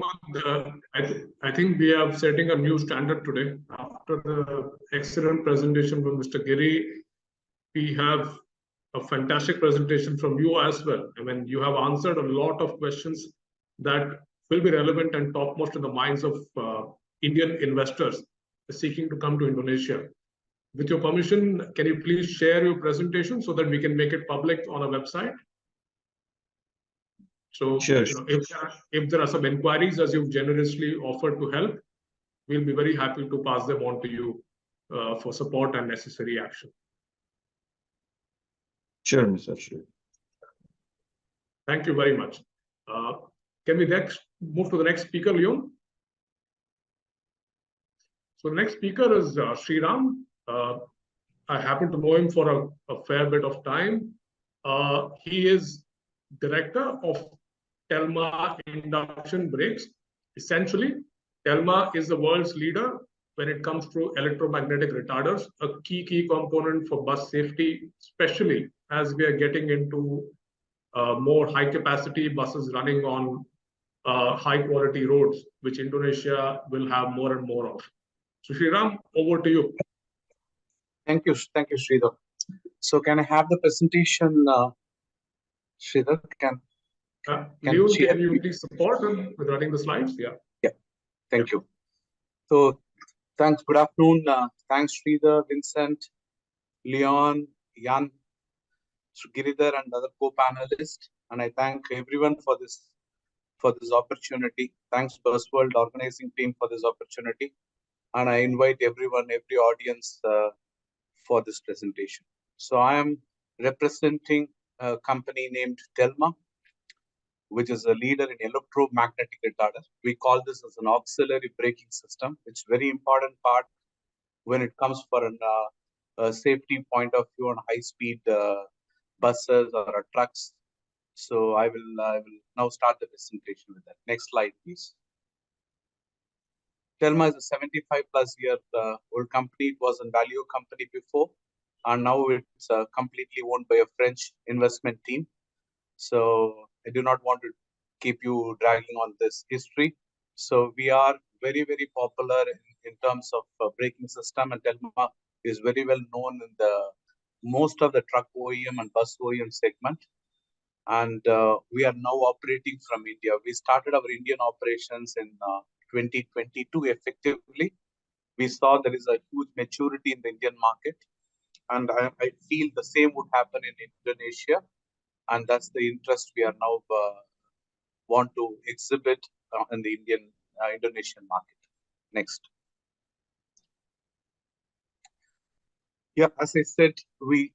I think we are setting a new standard today. After the excellent presentation from Mr. Giri, we have a fantastic presentation from you as well. I mean, you have answered a lot of questions that will be relevant and topmost in the minds of Indian investors seeking to come to Indonesia. With your permission, can you please share your presentation so that we can make it public on our website? So Sure. You know, if there are some inquiries, as you've generously offered to help, we'll be very happy to pass them on to you for support and necessary action. Sure, Mr. Sridhar. Thank you very much. Can we next move to the next speaker, Leon? So the next speaker is Sriram. I happen to know him for a fair bit of time. He is director of Telma Induction Brakes. Essentially, Telma is the world's leader when it comes to electromagnetic retarders, a key component for bus safety, especially as we are getting into more high capacity buses running on high quality roads, which Indonesia will have more and more of. So Sriram, over to you. Thank you, Sridhar. So can I have the presentation, Sridhar? Leo, can you please support with running the slides? Yeah. Thank you. So thanks. Good afternoon. Thanks, Sridhar, Vincent, Leon, Jan, Giridhar, and other co-panelists. And I thank everyone for this opportunity. Thanks, Busworld organizing team, for this opportunity. And I invite everyone, every audience for this presentation. So I am representing a company named Telma, which is a leader in electromagnetic retarder. We call this as an auxiliary braking system. It's very important part when it comes for a safety point of view on high-speed buses or trucks. So I will now start the presentation with that. Next slide, please. Telma is a 75+ year old company. It was a value company before, and now it's completely owned by a French investment team. So I do not want to keep you dragging on this history. So we are very, very popular in terms of braking system, and Telma is very well known in the most of the truck OEM and bus OEM segment. And we are now operating from India. We started our Indian operations in 2022 effectively. We saw there is a huge maturity in the Indian market, and I feel the same would happen in Indonesia. And that's the interest we are now want to exhibit in the Indonesian market. Next. Yeah, as I said, we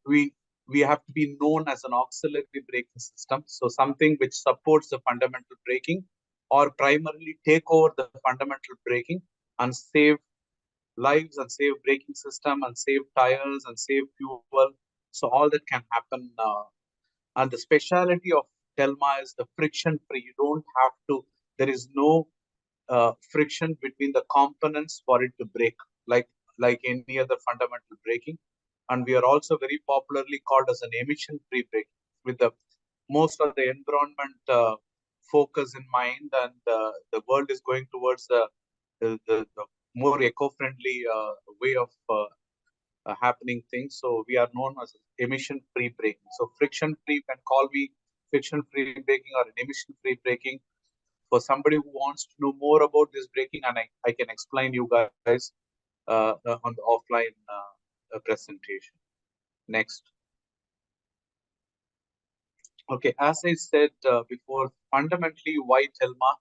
have to be known as an auxiliary braking system. So something which supports the fundamental braking or primarily take over the fundamental braking and save lives and save braking system and save tires and save fuel. So all that can happen. And the speciality of Telma is the friction free. You don't have to, there is no friction between the components for it to brake like any other fundamental braking. And we are also very popularly called as an emission free brake with the most of the environment focus in mind, and the world is going towards the more eco-friendly way of happening things. So we are known as emission free braking. So friction free, you can call me friction free braking or an emission free braking. For somebody who wants to know more about this braking, and I can explain you guys on the offline presentation. Next. Okay, as I said before, fundamentally why Telma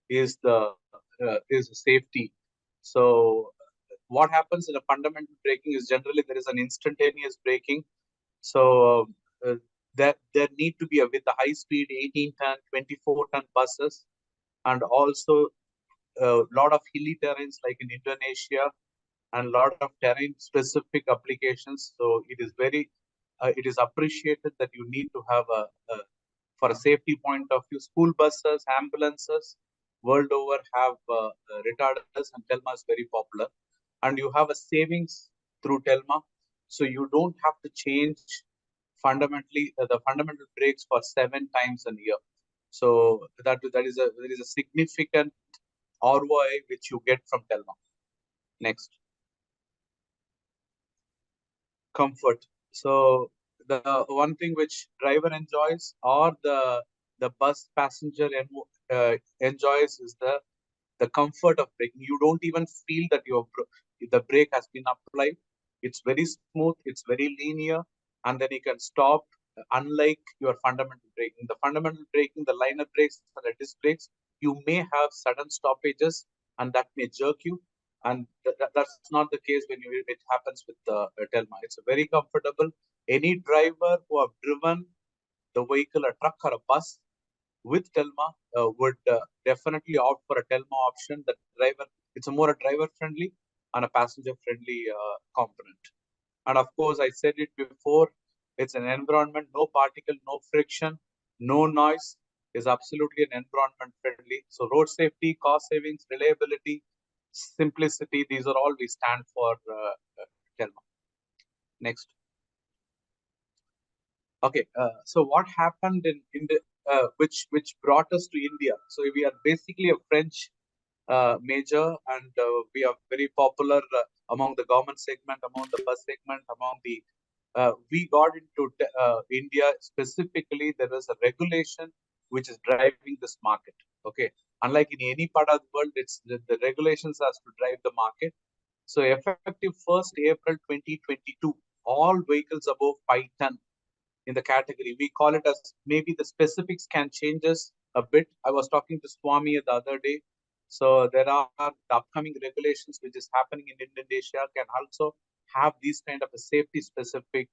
is the safety. So what happens in a fundamental braking is generally there is an instantaneous braking. So there need to be with the high speed 18-ton, 24-ton buses, and also a lot of hilly terrains like in Indonesia, and a lot of terrain specific applications. So it is very it is appreciated that you need to have for a safety point of view, school buses, ambulances world over have retarders, and Telma is very popular. And you have a savings through Telma, so you don't have to change fundamentally the fundamental brakes for 7 times a year. So there is a significant ROI which you get from Telma. Next. Comfort. So the one thing which driver enjoys or the bus passenger enjoys is the comfort of braking. You don't even feel that the brake has been applied. It's very smooth, it's very linear, and then you can stop. Unlike your fundamental braking, the fundamental braking, the liner brakes or the disc brakes, you may have sudden stoppages, and that may jerk you. And that's not the case when it happens with Telma. It's very comfortable. Any driver who have driven the vehicle, a truck or a bus with Telma would definitely opt for a Telma option. The driver, it's a more driver friendly and a passenger friendly component. And of course, I said it before, it's an environment, no particle, no friction, no noise, is absolutely an environment friendly. So road safety, cost savings, reliability, simplicity. These are all we stand for Telma. Next. Okay, so what happened in the which brought us to India? So we are basically a French major, and we are very popular among the government segment, among the bus segment, among the. We got into India specifically. There was a regulation which is driving this market. Okay, unlike in any part of the world, it's the regulations has to drive the market. So effective 1st April 2022, all vehicles above 5 ton in the category, we call it as, maybe the specifics can changes a bit. I was talking to Swami the other day. So there are the upcoming regulations which is happening in Indonesia can also have these kind of a safety specific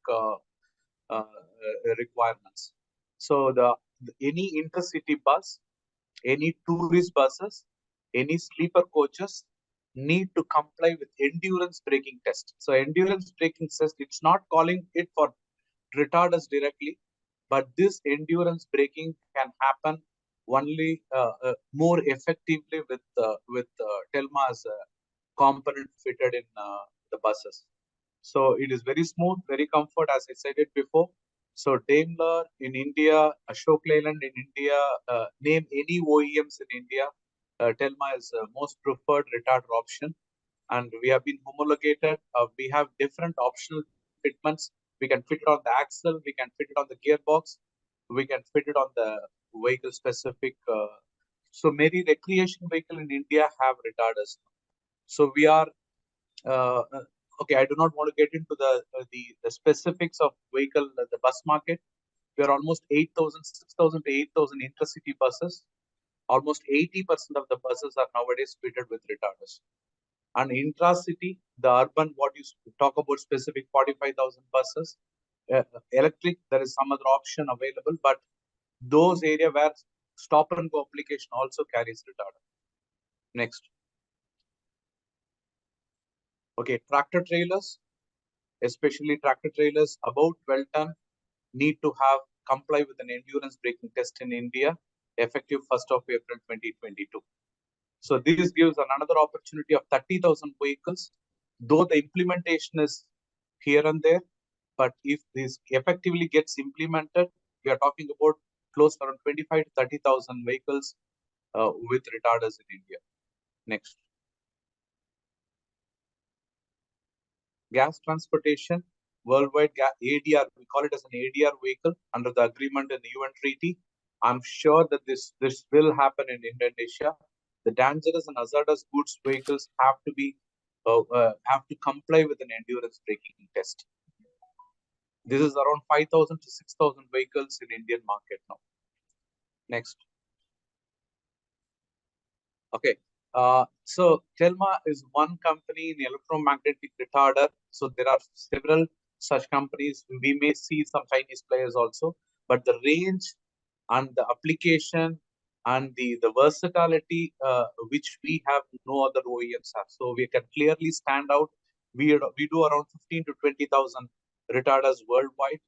requirements. So any intercity bus, any tourist buses, any sleeper coaches need to comply with endurance braking test. So endurance braking test, it's not calling it for retarders directly, but this endurance braking can happen only more effectively with Telma's component fitted in the buses. So it is very smooth, very comfort, as I said it before. So Daimler in India, Ashok Leyland in India, name any OEMs in India, Telma is most preferred retarder option. And we have been homologated. We have different optional fitments. We can fit it on the axle, we can fit it on the gearbox, we can fit it on the vehicle specific. So many recreation vehicle in India have retarders. So we are, okay, I do not want to get into the specifics of vehicle, the bus market. We are almost 8,000, 6,000 to 8,000 intercity buses. Almost 80% of the buses are nowadays fitted with retarders. And intra-city, the urban, what you talk about specific 45,000 buses, electric, there is some other option available, but those area where stop and go application also carries retarder. Next. Okay, tractor trailers, especially tractor trailers above 12 ton, need to have comply with an endurance braking test in India, effective 1st of April 2022. So this gives another opportunity of 30,000 vehicles, though the implementation is here and there. But if this effectively gets implemented, we are talking about close to around 25 to 30,000 vehicles with retarders in India. Next. Gas transportation, worldwide ADR, we call it as an ADR vehicle under the agreement in the UN treaty. I'm sure that this will happen in Indonesia. The dangerous and hazardous goods vehicles have to comply with an endurance braking test. This is around 5,000 to 6,000 vehicles in Indian market now. Next. Okay. So Telma is one company in electromagnetic retarder. So there are several such companies. We may see some Chinese players also, but the range and the application and the versatility which we have, no other OEMs have. So we can clearly stand out. We do around 15 to 20,000 retarders worldwide.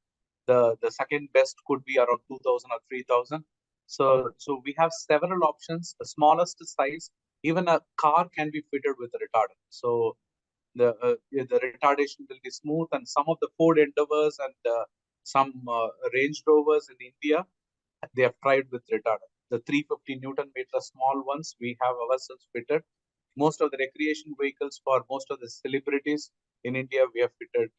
The second best could be around 2,000 or 3,000. So we have several options. The smallest size, even a car can be fitted with a retarder. So the retardation will be smooth. And some of the Ford Endeavors and some Range Rovers in India, they have tried with retarder. The 350 Newton meter small ones, we have ourselves fitted. Most of the recreation vehicles for most of the celebrities in India, we have fitted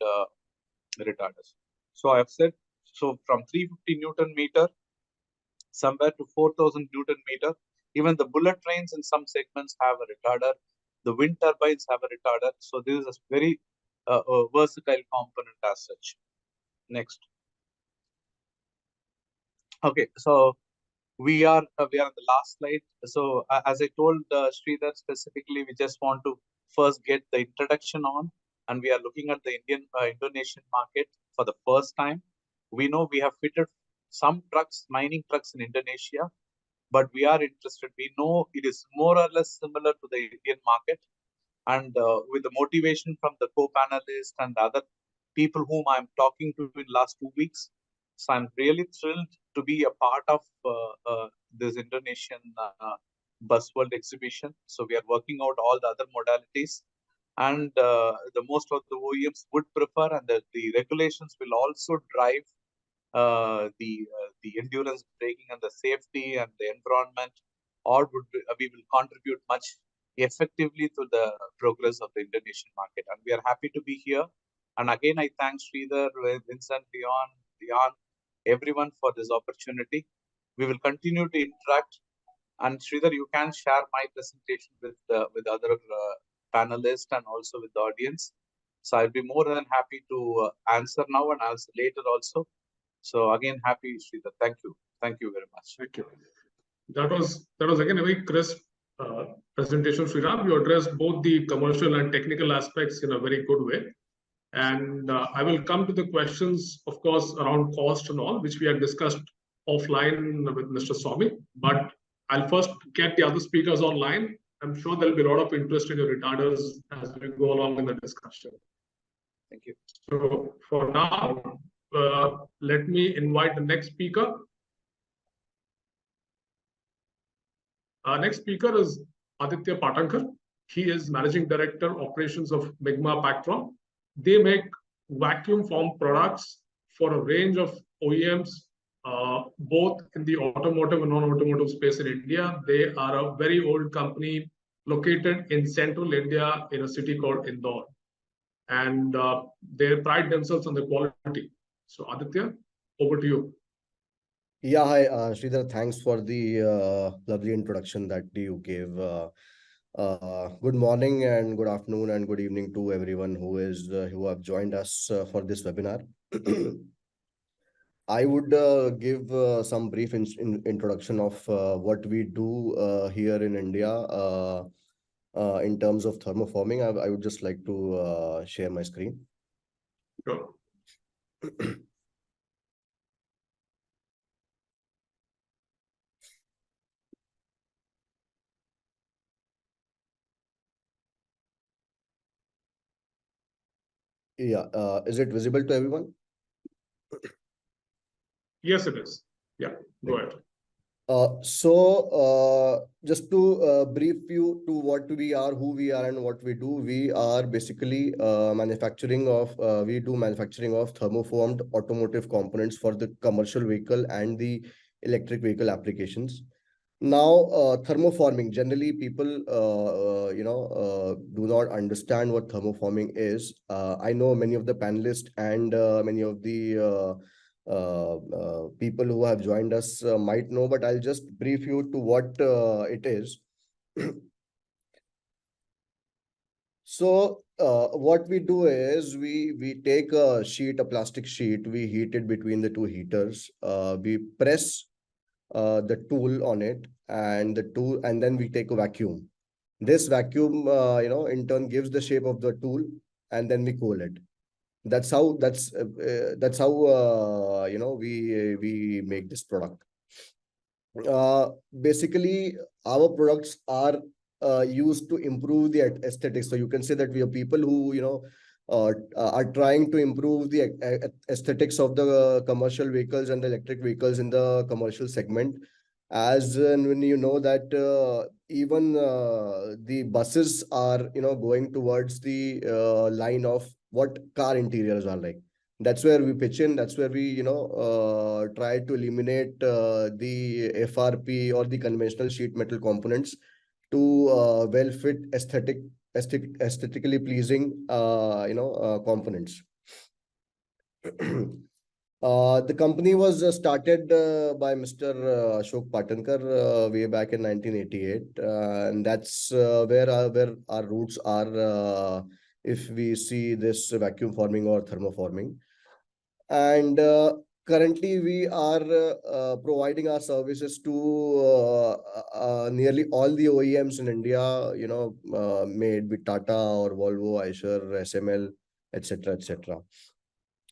retarders. So I have said, so from 350 Newton meter, somewhere to 4,000 Newton meter, even the bullet trains in some segments have a retarder. The wind turbines have a retarder. So this is a very versatile component as such. Next. Okay, so we are on the last slide. So as I told Sridhar specifically, we just want to first get the introduction on, and we are looking at the Indonesian market for the first time. We know we have fitted some trucks, mining trucks in Indonesia, but we are interested. We know it is more or less similar to the Indian market, and with the motivation from the co-panelists and the other people whom I'm talking to in last 2 weeks. So I'm really thrilled to be a part of this Indonesian Busworld exhibition. So we are working out all the other modalities, and the most of the OEMs would prefer, and the regulations will also drive the endurance braking and the safety and the environment, or we will contribute much effectively to the progress of the Indonesian market. And we are happy to be here. And again, I thank Sridhar, Vincent, Leon, everyone for this opportunity. We will continue to interact. And Sridhar, you can share my presentation with other panelists and also with the audience. So I'll be more than happy to answer now and answer later also. So again, happy Sridhar. Thank you. Thank you very much. Thank you. That was again a very crisp presentation, Sriram. You addressed both the commercial and technical aspects in a very good way. And I will come to the questions, of course, around cost and all, which we had discussed offline with Mr. Swami. But I'll first get the other speakers online. I'm sure there'll be a lot of interest in your retarders as we go along in the discussion. Thank you. So for now, let me invite the next speaker. Our next speaker is Aditya Patankar. He is Managing Director, Operations of Migma Pactron. They make vacuum form products for a range of OEMs, both in the automotive and non-automotive space in India. They are a very old company located in central India in a city called Indore. And they pride themselves on the quality. So Aditya, over to you. Yeah, hi, Sridhar, thanks for the lovely introduction that you gave. Good morning and good afternoon and good evening to everyone who have joined us for this webinar. I would give some brief introduction of what we do here in India in terms of thermoforming. I would just like to share my screen. Sure. Yeah, is it visible to everyone? Yes, it is. Yeah, go ahead. Just to brief you to what we are, who we are, and what we do, we are basically manufacturing of thermoformed automotive components for the commercial vehicle and the electric vehicle applications. Now, thermoforming, generally people, do not understand what thermoforming is. I know many of the panelists and many of the people who have joined us might know, but I'll just brief you to what it is. So what we do is we take a plastic sheet, we heat it between the two heaters, we press the tool on it, and then we take a vacuum. This vacuum, in turn gives the shape of the tool, and then we cool it. That's how we make this product. Basically, our products are used to improve the aesthetics. So you can say that we are people who are trying to improve the aesthetics of the commercial vehicles and the electric vehicles in the commercial segment. As when you know that even the buses are going towards the line of what car interiors are like. That's where we pitch in. That's where we try to eliminate the FRP or the conventional sheet metal components to well fit aesthetically pleasing components. The company was started by Mr. Ashok Patankar way back in 1988, and that's where our roots are. If we see this vacuum forming or thermoforming, and currently we are providing our services to nearly all the OEMs in India. May it be Tata or Volvo, Eicher, SML, etc., etc.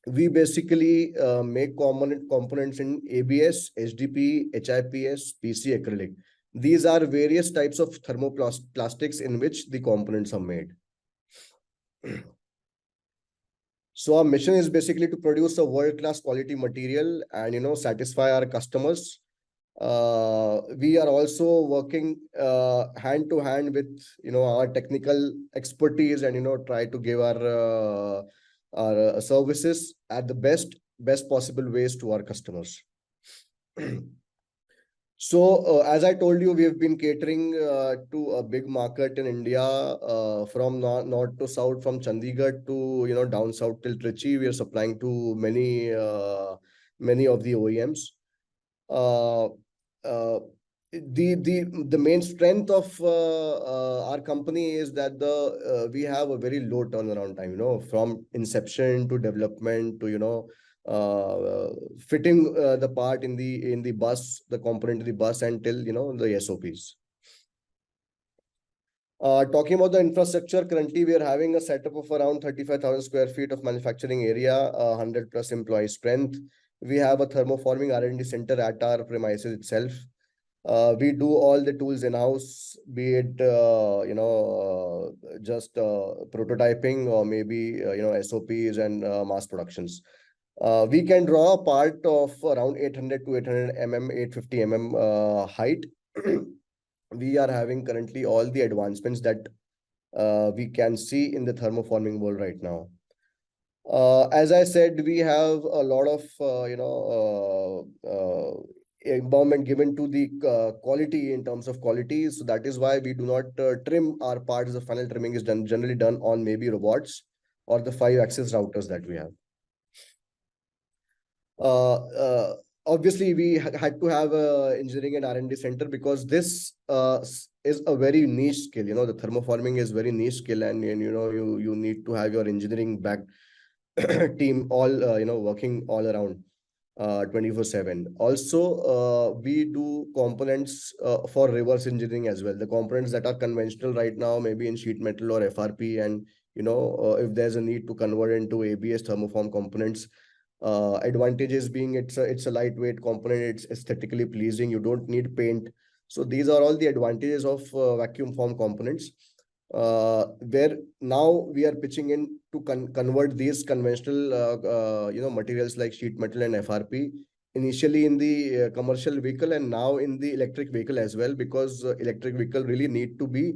We basically make components in ABS, HDP, HIPS, PC acrylic. These are various types of thermoplastics in which the components are made. So our mission is basically to produce a world-class quality material and satisfy our customers We are also working hand to hand with our technical expertise, and try to give our services at the best possible ways to our customers. So, as I told you, we have been catering to a big market in India, from north to south, from Chandigarh to down south till Trichy. We are supplying to many of the OEMs. Uh, uh, the main strength of our company is that we have a very low turnaround time, from inception to development to fitting the part in the bus, the component in the bus, until the SOPs. Talking about the infrastructure, currently we are having a setup of around 35,000 square feet of manufacturing area, 100 plus employee strength. We have a thermoforming R&D center at our premises itself. We do all the tools in-house, be it just prototyping, or maybe SOPs and mass productions. We can draw a part of around 800 to 800 mm, 850 mm height. We are having currently all the advancements that we can see in the thermoforming world right now. As I said, we have a lot of empowerment given to the quality, in terms of quality. So that is why we do not trim our parts. The final trimming is generally done on maybe robots or the 5-axis routers that we have. Obviously, we had to have a engineering and R&D center, because this is a very niche skill. The thermoforming is very niche skill, and you need to have your engineering back team all working all around 24/7. Also, we do components for reverse engineering as well. The components that are conventional right now, maybe in sheet metal or FRP, and if there's a need to convert into ABS thermoform components. Advantages being it's a lightweight component, it's aesthetically pleasing, you don't need paint. So these are all the advantages of vacuum form components, where now we are pitching in to convert these conventional materials like sheet metal and FRP, initially in the commercial vehicle, and now in the electric vehicle as well, because electric vehicle really need to be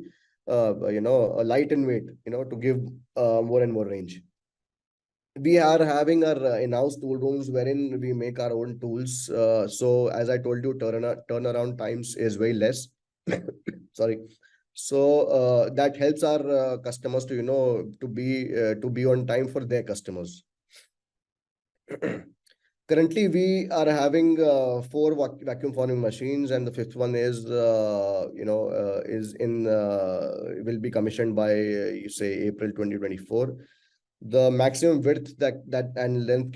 light in weight, to give more and more range. We are having our in-house tool rooms, wherein we make our own tools. So as I told you, turnaround times is way less. Sorry. So that helps our customers to be on time for their customers. Currently, we are having 4 vacuum forming machines, and the 5th one is will be commissioned by April 2024. The maximum width that and length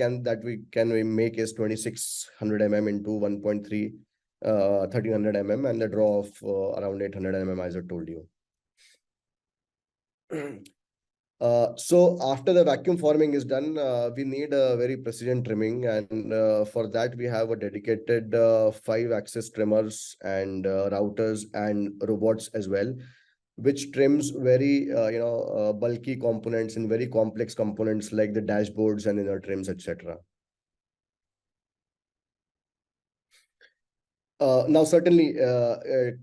we make is 2600 mm into 1.3 1300 mm, and the draw of around 800 mm, as I told you. So after the vacuum forming is done, we need a very precision trimming, and for that we have a dedicated 5-axis trimmers and routers and robots as well, which trims very bulky components and very complex components like the dashboards and inner trims, etc. Now, certainly,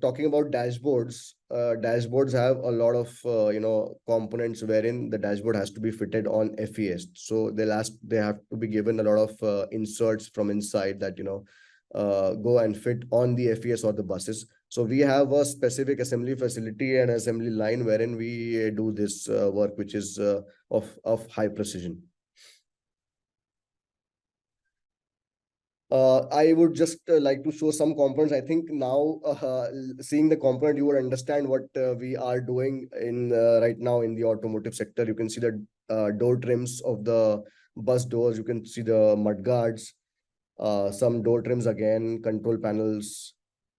talking about dashboards, dashboards have a lot of components wherein the dashboard has to be fitted on FES. So they have to be given a lot of inserts from inside that go and fit on the FES or the buses. So we have a specific assembly facility and assembly line wherein we do this work, which is of high precision. I would just like to show some components. I think now, seeing the component, you would understand what we are doing in right now in the automotive sector. You can see the door trims of the bus doors. You can see the mud guards, some door trims again, control panels.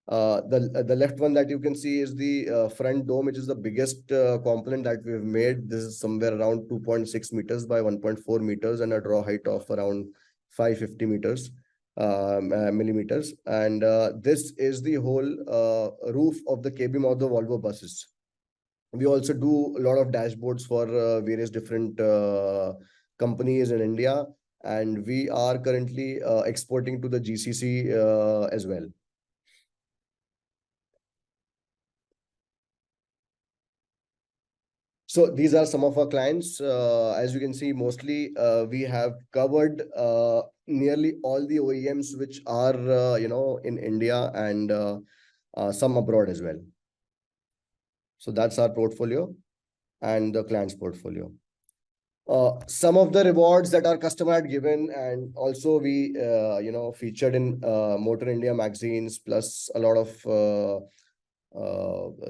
The left one that you can see is the front dome, which is the biggest component that we've made. This is somewhere around 2.6 meters by 1.4 meters and a draw height of around 550 meters. Millimeters, and this is the whole roof of the cabin of the Volvo buses. We also do a lot of dashboards for various different companies in India, and we are currently exporting to the GCC as well. So these are some of our clients. As you can see, mostly we have covered nearly all the OEMs which are in India and some abroad as well. So that's our portfolio and the client's portfolio. Some of the rewards that our customer had given, and also we featured in Motor India magazines, plus a lot of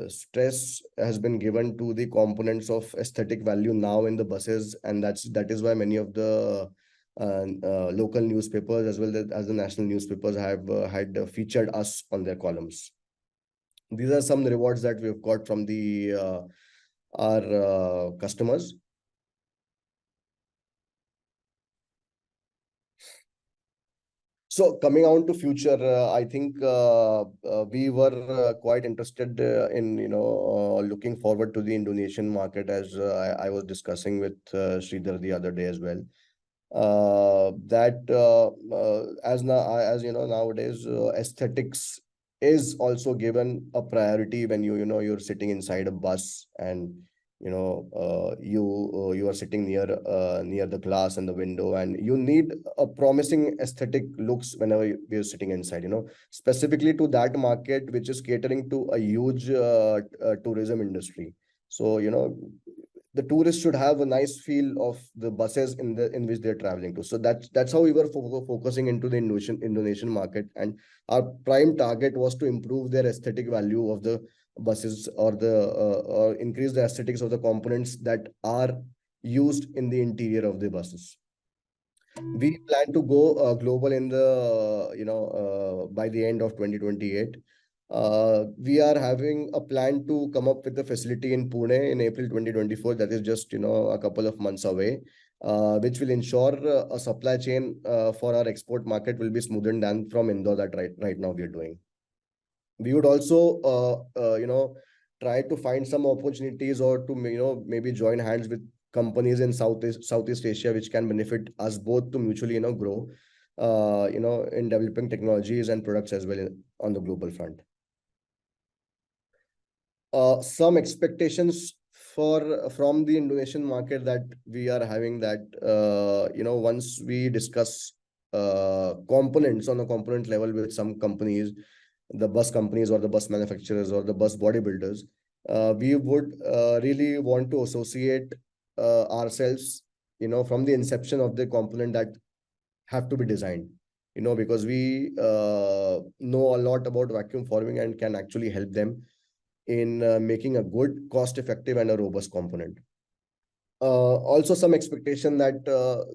stress has been given to the components of aesthetic value now in the buses, and that is why many of the local newspapers as well as the national newspapers have had featured us on their columns. These are some rewards that we've got from the our customers. So coming on to future, I think we were quite interested in looking forward to the Indonesian market, as I was discussing with Sridhar the other day as well. As you know, nowadays aesthetics is also given a priority when you're sitting inside a bus, and you are sitting near the glass and the window, and you need a promising aesthetic looks whenever you're sitting inside, specifically to that market which is catering to a huge tourism industry. So the tourists should have a nice feel of the buses in which they're traveling to. So that's how we were focusing into the Indonesian market, and our prime target was to improve their aesthetic value of the buses, or increase the aesthetics of the components that are used in the interior of the buses. We plan to go global in the by the end of 2028. We are having a plan to come up with a facility in Pune in April 2024. That is just a couple of months away, which will ensure a supply chain for our export market will be smoothened than from Indore that right now we are doing. We would also try to find some opportunities, or to maybe join hands with companies in Southeast Asia, which can benefit us both to mutually grow in developing technologies and products as well on the global front. Some expectations from the Indonesian market that we are having, that once we discuss components on a component level with some companies, the bus companies or the bus manufacturers or the bus bodybuilders, we would really want to associate ourselves from the inception of the component that have to be designed, because we know a lot about vacuum forming and can actually help them in making a good, cost-effective and a robust component. Also some expectation that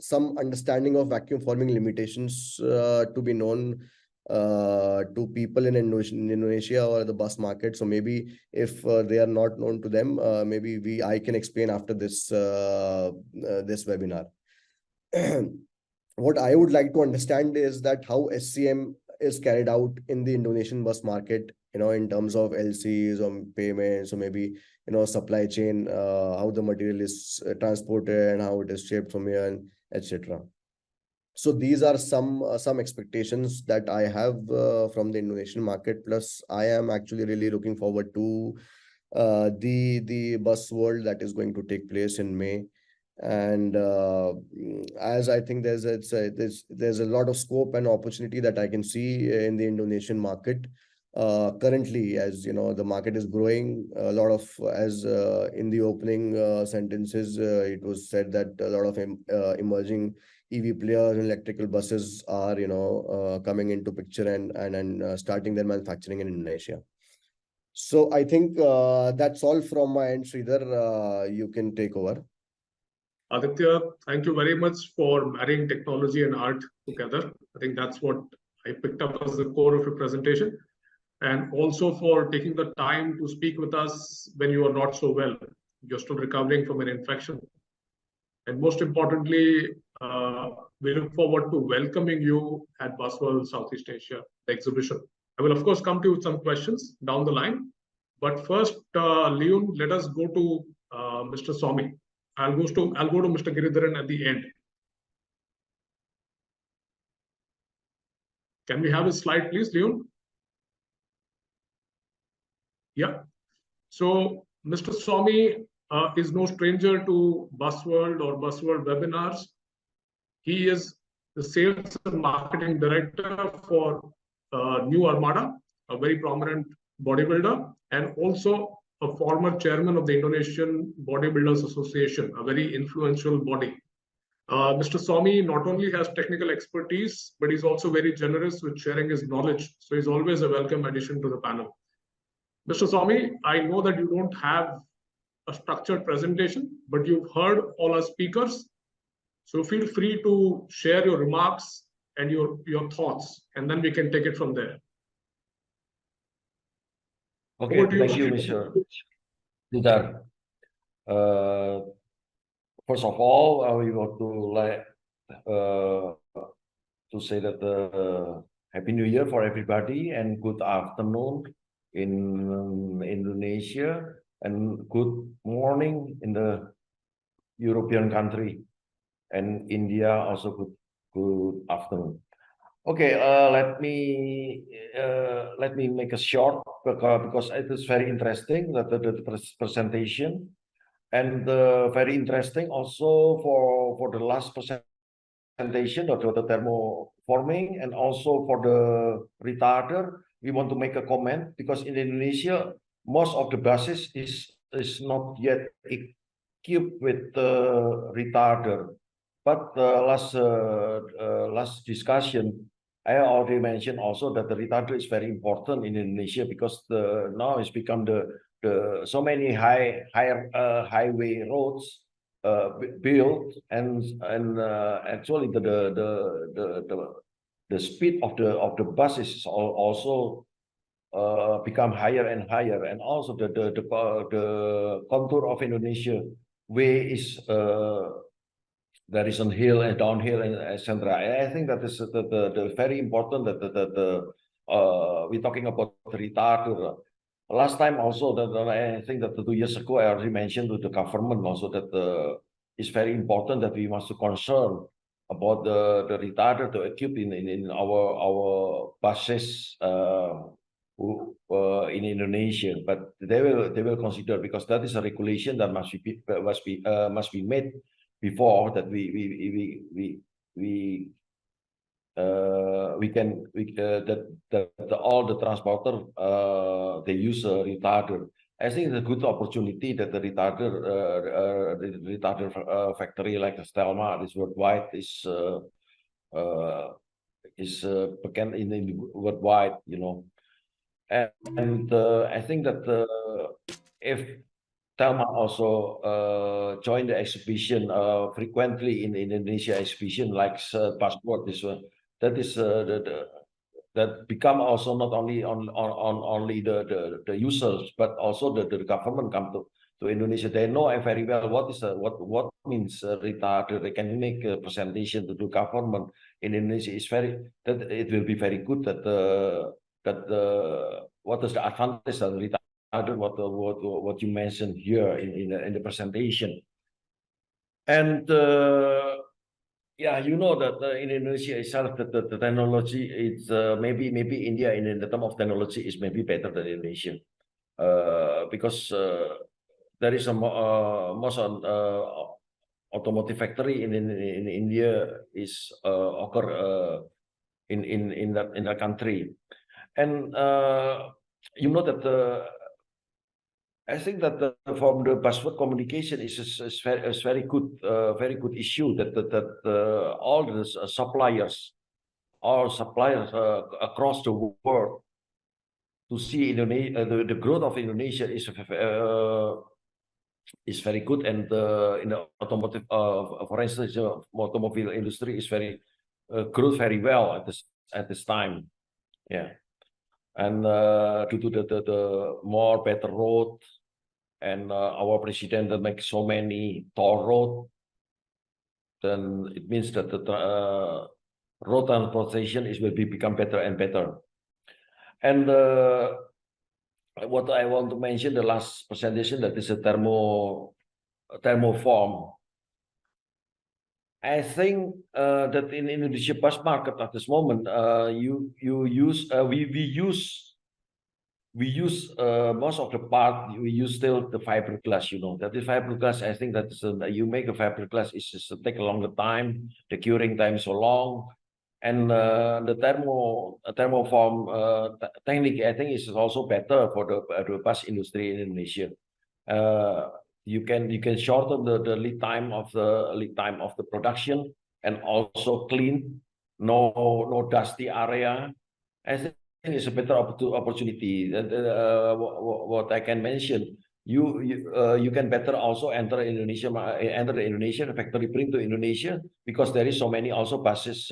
some understanding of vacuum forming limitations to be known to people in Indonesia or the bus market. So maybe if they are not known to them, maybe I can explain after this this webinar. What I would like to understand is that how SCM is carried out in the Indonesian bus market, in terms of LCs or payments, or maybe supply chain, how the material is transported and how it is shipped from here, and etc. So these are some expectations that I have from the Indonesian market. Plus, I am actually really looking forward to the bus world that is going to take place in May. And as I think there's a lot of scope and opportunity that I can see in the Indonesian market. Currently, as the market is growing a lot of, as in the opening sentences, it was said that a lot of emerging EV players and electrical buses are coming into picture and starting their manufacturing in Indonesia. So I think that's all from my end. Sridhar, you can take over. Aditya, thank you very much for marrying technology and art together. I think that's what I picked up as the core of your presentation, and also for taking the time to speak with us when you are not so well. You're still recovering from an infection. And most importantly, we look forward to welcoming you at Busworld Southeast Asia, the exhibition. I will, of course, come to you with some questions down the line. But first, Leon, let us go to Mr. Swamy. I'll go to Mr. Giridharan at the end. Can we have a slide, please, Leon? Yeah. So, Mr. Swamy, is no stranger to Busworld or Busworld webinars. He is the Sales and Marketing Director for New Armada, a very prominent bodybuilder, and also a former chairman of the Indonesian Bodybuilders Association, a very influential body. Mr. Somi not only has technical expertise, but he's also very generous with sharing his knowledge. So he's always a welcome addition to the panel. Mr. Somi, I know that you don't have a structured presentation, but you've heard all our speakers. So feel free to share your remarks and your thoughts, and then we can take it from there. Okay, Over to thank you, Mr. Mr. Dudar. First of all, we want to say that Happy New Year for everybody and good afternoon in Indonesia and good morning in the European country and India also good afternoon. Okay, let me make a short because it is very interesting that the presentation and very interesting also for the last presentation of the thermoforming and also for the retarder. We want to make a comment because in Indonesia most of the buses is not yet equipped with the retarder. But last discussion, I already mentioned also that the retarder is very important in Indonesia because now it's become the so many highway roads built and actually the speed of the buses also become higher and higher, and also the contour of Indonesia way is there is a hill and downhill and etc. I think that is the very important that we're talking about the retarder. Last time also that I think that 2 years ago I already mentioned to the government also that it's very important that we must concern about the retarder to equip in our buses in Indonesia, but they will consider because that is a regulation that must be made before that all the transporter they use a retarder. I think it's a good opportunity that the retarder factory like Stelma is worldwide is began in worldwide, you know, and I think that if Telma also join the exhibition frequently in Indonesia exhibition like passport this one, that is that become also not only only the users but also the government come to Indonesia. They know very well what means retarder. They can make a presentation to the government in Indonesia. Is very that it will be very good that what is the advantage of retarder. What you mentioned here in the presentation, and yeah, you know that in Indonesia itself that the technology is maybe India in the term of technology is maybe better than Indonesia because there is a most automotive factory in India is occur in that country, and you know that I think that from the buzzword communication is very good issue that all the suppliers across the world to see Indonesia the growth of Indonesia is very good, and in the automotive for instance automobile industry is very growth very well at this time, yeah. And due to the more better road and our president that makes so many toll road, then it means that the road transportation will become better and better. And what I want to mention the last presentation that is a thermoform. I think that in Indonesia bus market at this moment, we use we use most of the part, we use still the fiberglass, you know, that is fiberglass. I think that you make a fiberglass, it's just take a longer time, the curing time is so long. And the thermoform technique, I think, is also better for the bus industry in Indonesia. You can shorten the lead time of the production, and also clean, no dusty area. I think it's a better opportunity. What I can mention, you can better also enter the Indonesian factory, bring to Indonesia, because there is so many also buses,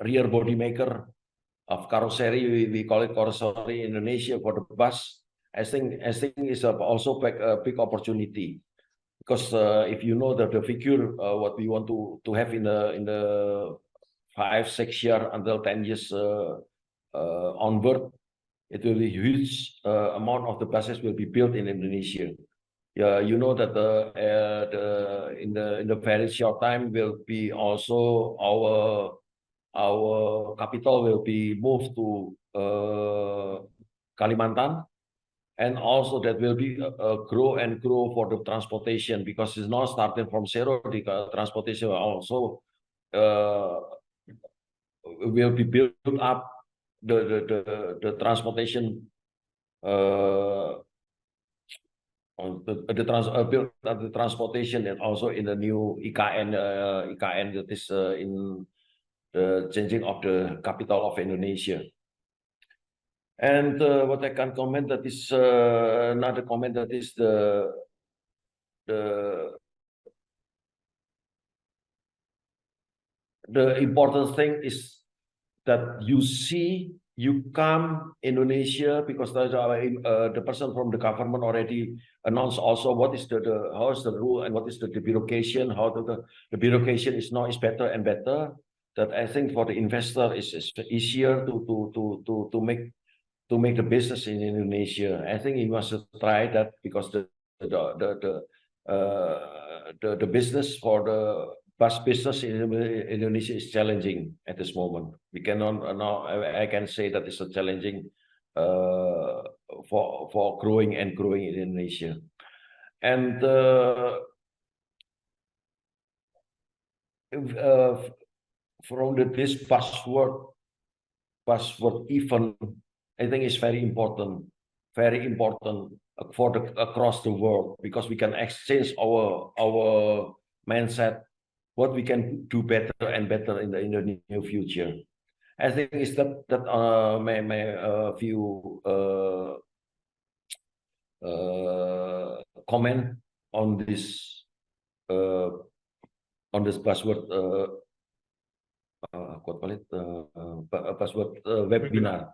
rear body maker of carrosserie. We call it carrosserie Indonesia for the bus. I think is also a big opportunity, because if you know that the figure what we want to have in the 5-6 years until 10 years onward, it will be huge amount of the buses will be built in Indonesia. Yeah, you know that in the very short time will be also our capital will be moved to Kalimantan, and also that will be grow and grow for the transportation, because it's not starting from zero. The transportation also will be built up the transportation the transportation, and also in the new IKN that is in the changing of the capital of Indonesia. And what I can comment, that is another comment, that is the important thing is that you come Indonesia, because the person from the government already announced also what is how is the rule and what is the bureaucracy, how the bureaucracy is now is better and better. That I think for the investor is easier to make the business in Indonesia. I think he must try that, because the business for the bus business in Indonesia is challenging at this moment. We cannot now. I can say that it's a challenging for growing in Indonesia. And from this buzzword event, I think it's very important for across the world, because we can exchange our mindset, what we can do better and better in the near future. I think is that my few comment on this buzzword buzzword webinar.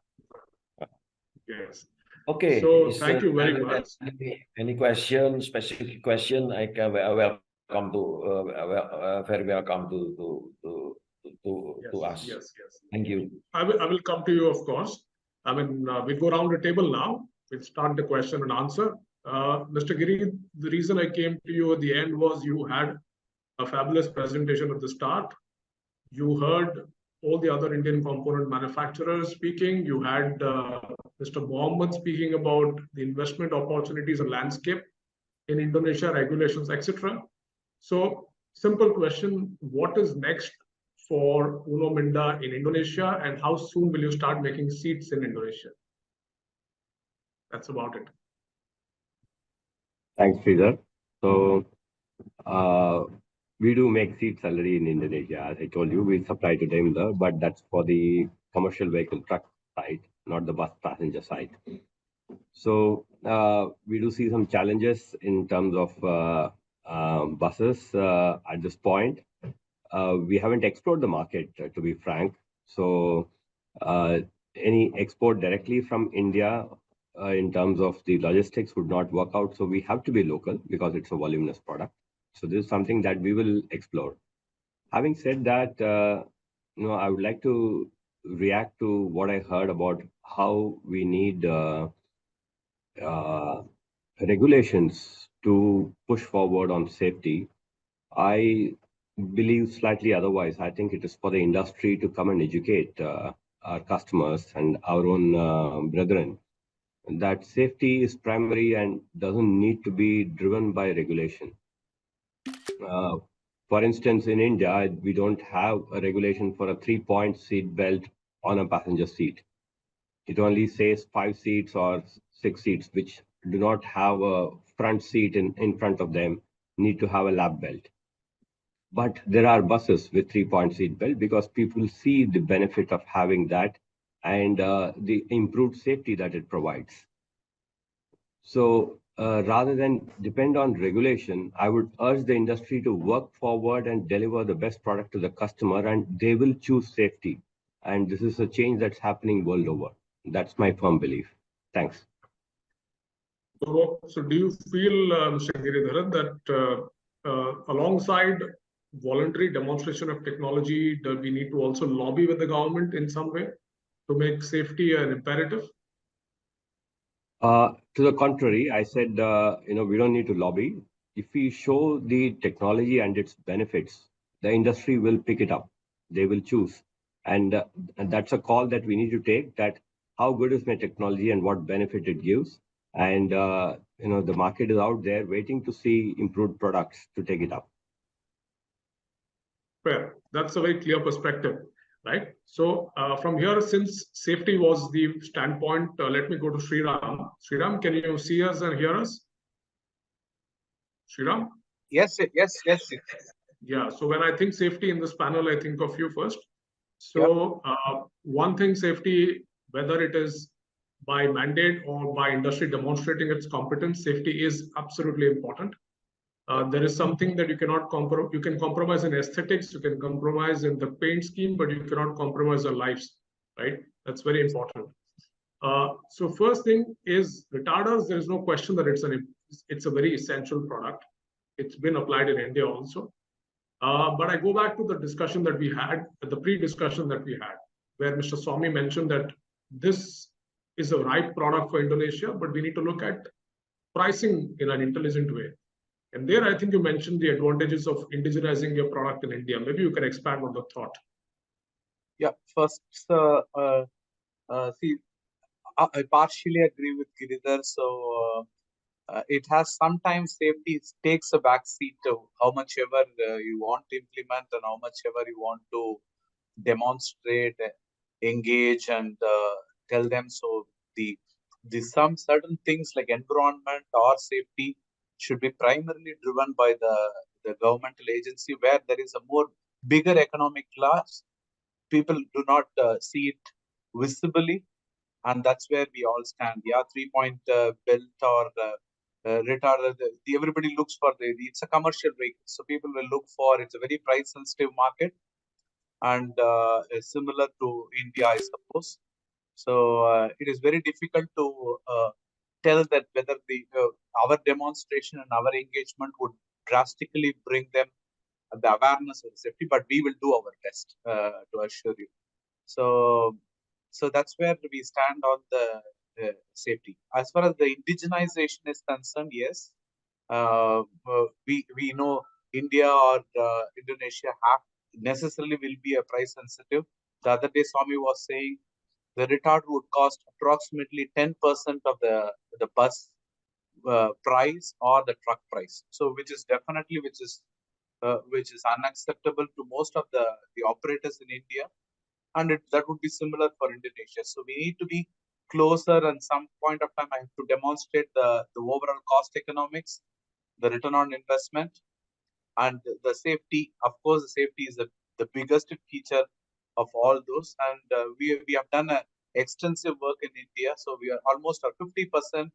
Yes. Okay. So thank you very much. Any question, specific question, I can welcome to very welcome to us. Yes. Thank you. I will come to you, of course. I mean, we'll go around the table now. We'll start the question and answer. Mr. Giri, the reason I came to you at the end was you had a fabulous presentation at the start. You heard all the other Indian component manufacturers speaking. You had Mr. Mohammed speaking about the investment opportunities and landscape in Indonesia, regulations, etc. So, simple question: what is next for Uno Minda in Indonesia, and how soon will you start making seats in Indonesia? That's about it. Thanks, Sridhar. So, we do make seats already in Indonesia. As I told you, we supply to Daimler, but that's for the commercial vehicle truck side, not the bus passenger side. So we do see some challenges in terms of buses at this point. We haven't explored the market, to be frank. So any export directly from India in terms of the logistics would not work out. So we have to be local, because it's a voluminous product. So this is something that we will explore. Having said that, I would like to react to what I heard about how we need regulations to push forward on safety. I believe slightly otherwise. I think it is for the industry to come and educate our customers and our own brethren that safety is primary and doesn't need to be driven by regulation. For instance, in India, we don't have a regulation for a 3-point seat belt on a passenger seat. It only says 5 seats or 6 seats, which do not have a front seat in front of them, need to have a lap belt. But there are buses with 3-point seat belt because people see the benefit of having that and the improved safety that it provides. So rather than depend on regulation, I would urge the industry to work forward and deliver the best product to the customer, and they will choose safety. And this is a change that's happening world over. That's my firm belief. Thanks. So do you feel, Mr. Giridharan, that alongside voluntary demonstration of technology, do we need to also lobby with the government in some way to make safety an imperative? To the contrary, I said, we don't need to lobby. If we show the technology and its benefits, the industry will pick it up. They will choose. And that's a call that we need to take, that how good is my technology and what benefit it gives. And, the market is out there waiting to see improved products to take it up. Fair. That's a very clear perspective, right? So from here, since safety was the standpoint, let me go to Sriram. Sriram, can you see us and hear us? Sriram? Yes. Yeah, so when I think safety in this panel, I think of you first. So one thing, safety, whether it is by mandate or by industry demonstrating its competence, safety is absolutely important. There is something that you cannot compromise. You can compromise in aesthetics, you can compromise in the paint scheme, but you cannot compromise your lives, right? That's very important. So first thing is retarders. There is no question that it's a very essential product. It's been applied in India also. But I go back to the discussion that we had, the pre-discussion that we had, where Mr. Swamy mentioned that this is a right product for Indonesia, but we need to look at pricing in an intelligent way. And there, I think you mentioned the advantages of indigenizing your product in India. Maybe you can expand on the thought. Yeah, first, see, I partially agree with Giridhar. So it has sometimes safety takes a backseat to how much ever you want to implement and how much ever you want to demonstrate, engage, and tell them. So the some certain things like environment or safety should be primarily driven by the governmental agency, where there is a more bigger economic class. People do not see it visibly, and that's where we all stand. Yeah, 3-point belt or retarder. Everybody looks for it's a commercial vehicle, so people will look for. It's a very price sensitive market, and similar to India, I suppose. So it is very difficult to tell that whether our demonstration and our engagement would drastically bring them the awareness of safety, but we will do our best to assure you. So that's where we stand on the safety. As far as the indigenization is concerned, yes, we know India or Indonesia necessarily will be a price sensitive. The other day, Swamy was saying the retard would cost approximately 10% of the bus price or the truck price. So which is unacceptable to most of the operators in India, and that would be similar for Indonesia. So we need to be closer, and some point of time I have to demonstrate the overall cost economics, the return on investment, and the safety. Of course, the safety is the biggest feature of all those, and we have done a extensive work in India. So we are almost at 50%,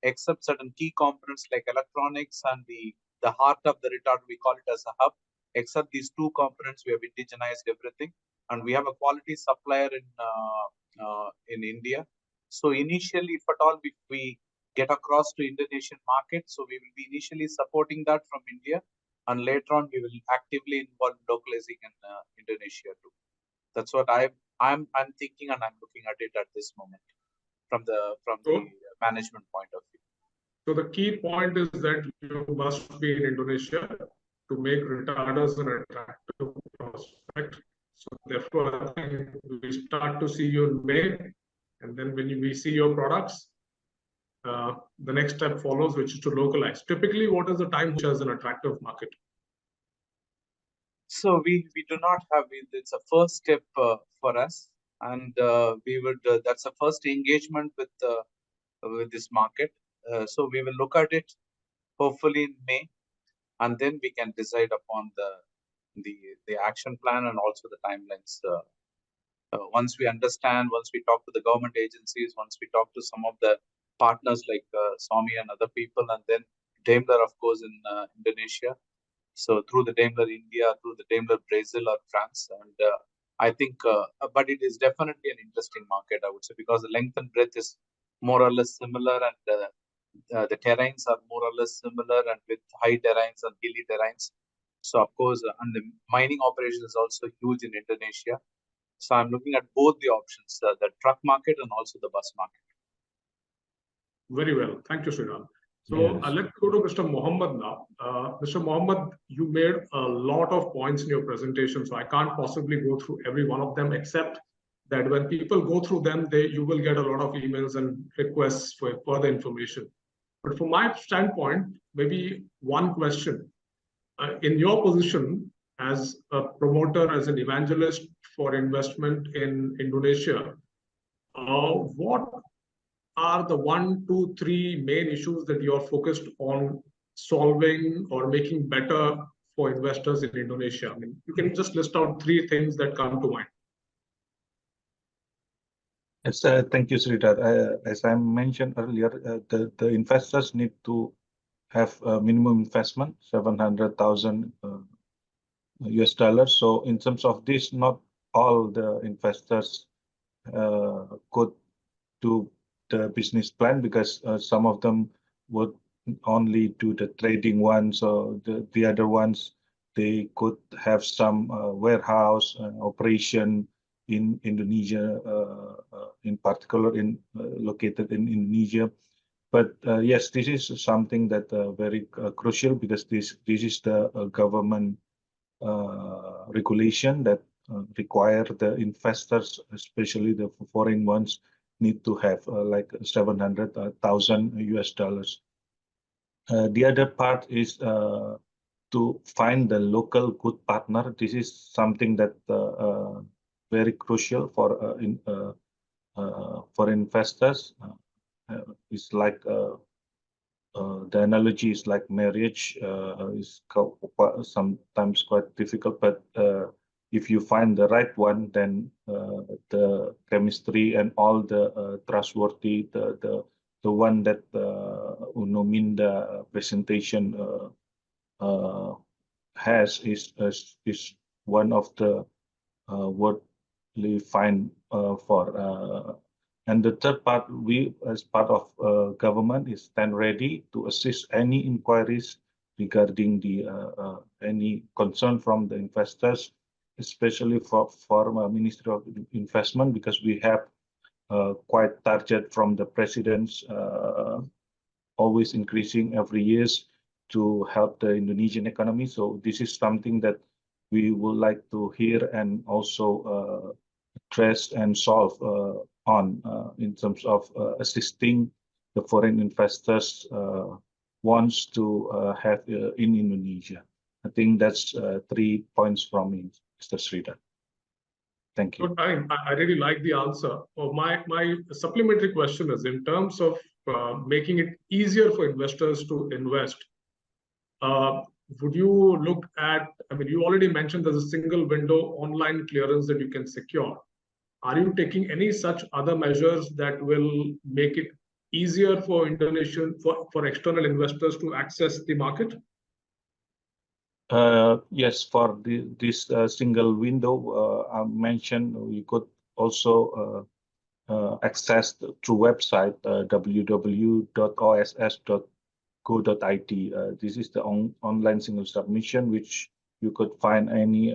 except certain key components like electronics and the heart of the retard, we call it as a hub. Except these two components, we have indigenized everything, and we have a quality supplier in India. So initially, if at all we get across to Indonesian market, so we will be initially supporting that from India, and later on we will actively involve localizing in Indonesia too. That's what I'm thinking, and I'm looking at it at this moment from the management point of view. So the key point is that you must be in Indonesia to make retarders an attractive prospect. So therefore, I think we start to see you in May, and then when we see your products, the next step follows, which is to localize. Typically, what is the time which is an attractive market? So we do not have it. It's a first step for us, and we would that's a first engagement with this market. So we will look at it hopefully in May, and then we can decide upon the action plan and also the timelines. Once we understand, once we talk to the government agencies, once we talk to some of the partners like Swami and other people, and then Daimler, of course, in Indonesia. So through the Daimler India, through the Daimler Brazil or France, and I think, but it is definitely an interesting market, I would say, because the length and breadth is more or less similar, and the terrains are more or less similar, and with high terrains and hilly terrains. So of course, and the mining operation is also huge in Indonesia. So I'm looking at both the options, the truck market and also the bus market. Very well. Thank you, Sridhar. So Yes. let's go to Mr. Mohammed now. Mr. Mohammed, you made a lot of points in your presentation, so I can't possibly go through every one of them, except that when people go through them, you will get a lot of emails and requests for further information. But from my standpoint, maybe one question. In your position as a promoter, as an evangelist for investment in Indonesia, what are the 1, 2, 3 main issues that you are focused on solving or making better for investors in Indonesia? I mean, you can just list out 3 things that come to mind. Yes, thank you, Sridhar. As I mentioned earlier, the investors need to have a minimum investment, $700,000 US dollars. So in terms of this, not all the investors could do the business plan, because some of them would only do the trading ones, or the other ones, they could have some warehouse operation in Indonesia, in particular located in Indonesia. But yes, this is something that very crucial, because this is the government regulation that require the investors, especially the foreign ones, need to have like 700,000 US dollars. The other part is to find the local good partner. This is something that very crucial for investors. It's like the analogy is like marriage, is sometimes quite difficult, but if you find the right one, then the chemistry and all the trustworthy, the one that Uno Minda presentation has is one of the worthly find for. And the third part, we as part of government is stand ready to assist any inquiries regarding the any concern from the investors, especially for Ministry of Investment, because we have quite target from the presidents always increasing every years to help the Indonesian economy. So this is something that we would like to hear and also address and solve on in terms of assisting the foreign investors wants to have in Indonesia. I think that's 3 points from me, Mr. Sridhar. Thank you. Good. I really like the answer. My supplementary question is, in terms of making it easier for investors to invest, would you look at, I mean, you already mentioned there's a single window online clearance that you can secure. Are you taking any such other measures that will make it easier for Indonesian, for external investors to access the market? Yes, for this single window I mentioned, we could also access through website www.oss.go.id. This is the online single submission, which you could find any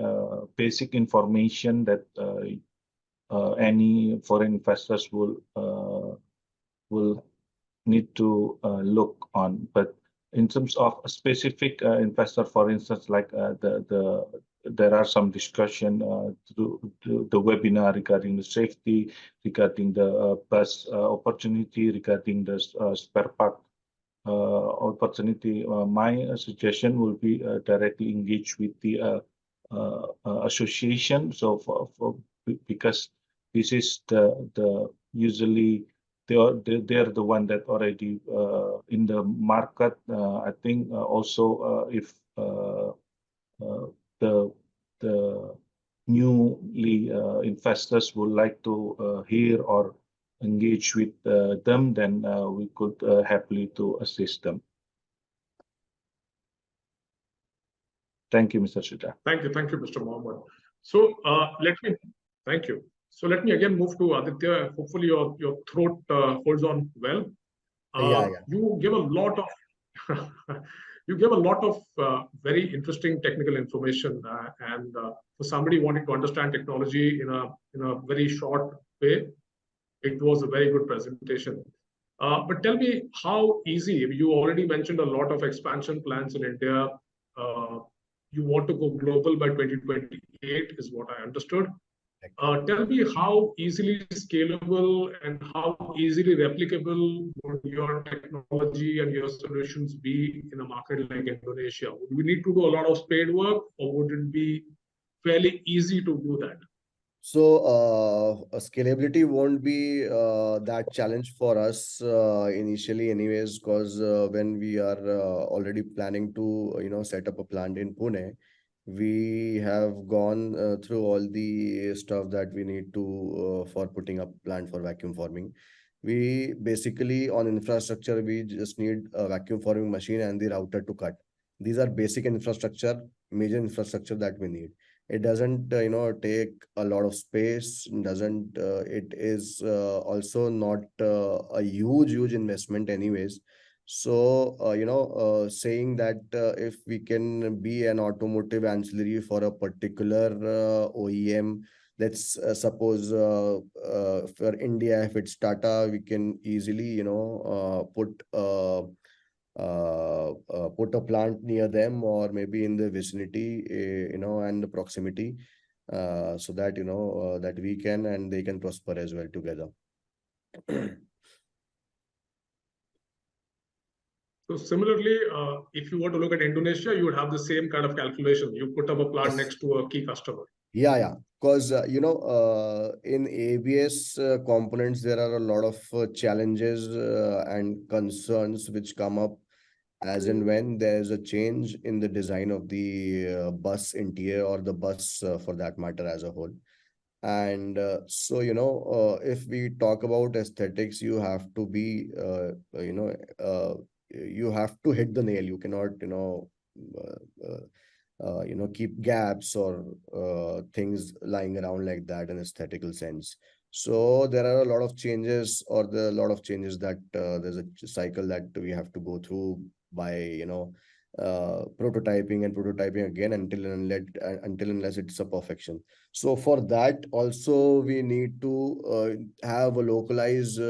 basic information that any foreign investors will need to look on. But in terms of a specific investor, for instance, like the there are some discussion through the webinar regarding the safety, regarding the bus opportunity, regarding the spare part opportunity. My suggestion will be directly engage with the association. So because this is the usually they're the one that already in the market. I think also if the newly investors would like to hear or engage with them, then we could happily to assist them. Thank you, Mr. Sridhar. Thank you, Mr. Mohammed. So thank you. So let me again move to Aditya. Hopefully your throat holds on well. Yeah. You give a lot of you gave a lot of very interesting technical information, and for somebody wanting to understand technology in a very short way, it was a very good presentation. But tell me how easy. You already mentioned a lot of expansion plans in India. You want to go global by 2028 is what I understood. Tell me how easily scalable and how easily replicable would your technology and your solutions be in a market like Indonesia? Would we need to do a lot of spade work, or would it be fairly easy to do that? So scalability won't be that challenge for us initially anyways, because when we are already planning to set up a plant in Pune, we have gone through all the stuff that we need to for putting up plant for vacuum forming. We basically on infrastructure, we just need a vacuum forming machine and the router to cut. These are basic infrastructure, major infrastructure that we need. It doesn't take a lot of space. It is also not a huge investment anyways. So saying that if we can be an automotive ancillary for a particular OEM, let's suppose for India, if it's Tata, we can easily put a plant near them or maybe in the vicinity, and the proximity, so that that we can and they can prosper as well together. So similarly, if you were to look at Indonesia, you would have the same kind of calculation. You put up a plant next to a key customer. Yeah. Because, in ABS components, there are a lot of challenges and concerns which come up as and when there's a change in the design of the bus interior or the bus for that matter as a whole. And so, if we talk about aesthetics, you have to be, you have to hit the nail. You cannot, keep gaps or things lying around like that in aesthetical sense. So there are a lot of changes that there's a cycle that we have to go through by, prototyping again until unless it's a perfection. So for that also we need to have a localized,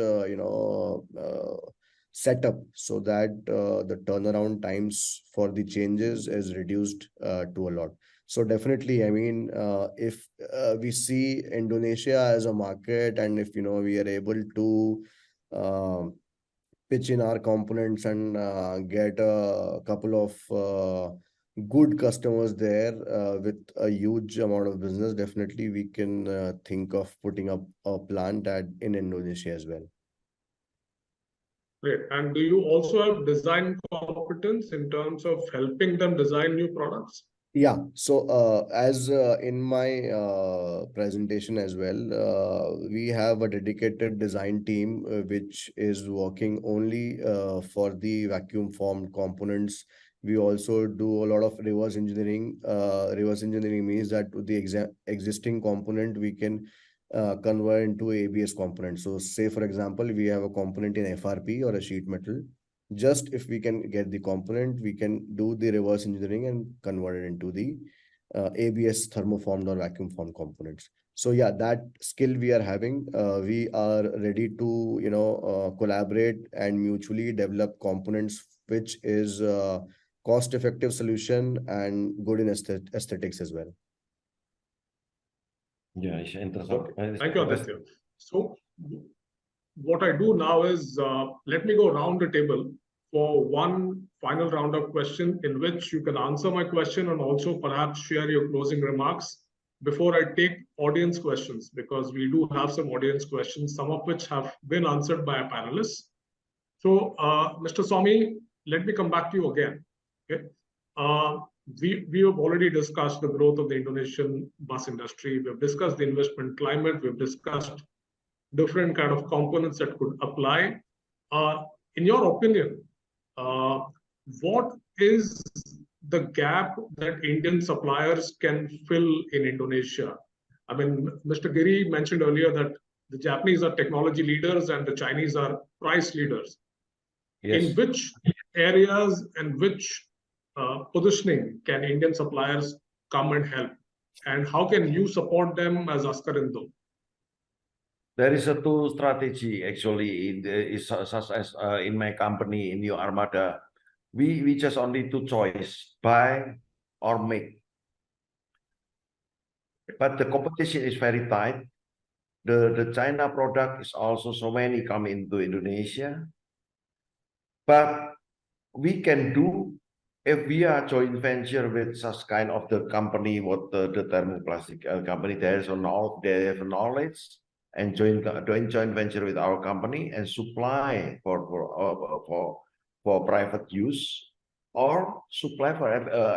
setup so that the turnaround times for the changes is reduced to a lot. So definitely, I mean, if we see Indonesia as a market, and if we are able to pitch in our components and get a couple of good customers there with a huge amount of business, definitely we can think of putting up a plant in Indonesia as well. Great. And do you also have design competence in terms of helping them design new products? Yeah. So as in my presentation as well, we have a dedicated design team which is working only for the vacuum formed components. We also do a lot of reverse engineering. Reverse engineering means that the existing component we can convert into ABS component. So say for example, we have a component in FRP or a sheet metal. Just if we can get the component, we can do the reverse engineering and convert it into the ABS thermoformed or vacuum formed components. So yeah, that skill we are having. We are ready to collaborate and mutually develop components which is cost-effective solution and good in aesthetics as well. Yeah, it's interesting. Okay. Thank you, Aditya. So what I do now is let me go around the table for one final round of question in which you can answer my question and also perhaps share your closing remarks before I take audience questions, because we do have some audience questions, some of which have been answered by our panelists. So, Mr. Swamy, let me come back to you again. Okay. We have already discussed the growth of the Indonesian bus industry. We've discussed the investment climate. We've discussed different kind of components that could apply. In your opinion, what is the gap that Indian suppliers can fill in Indonesia? I mean, Mr. Giri mentioned earlier that the Japanese are technology leaders and the Chinese are price leaders. Yes. In which areas and which positioning can Indian suppliers come and help? And how can you support them as Askarindo? There is a two strategy actually such as in my company in New Armada. We just only two choice, buy or make. But the competition is very tight. The China product is also so many come into Indonesia. But we can do if we are joint venture with such kind of the company, what the thermoplastic company, they have knowledge and joint venture with our company and supply for private use or supply for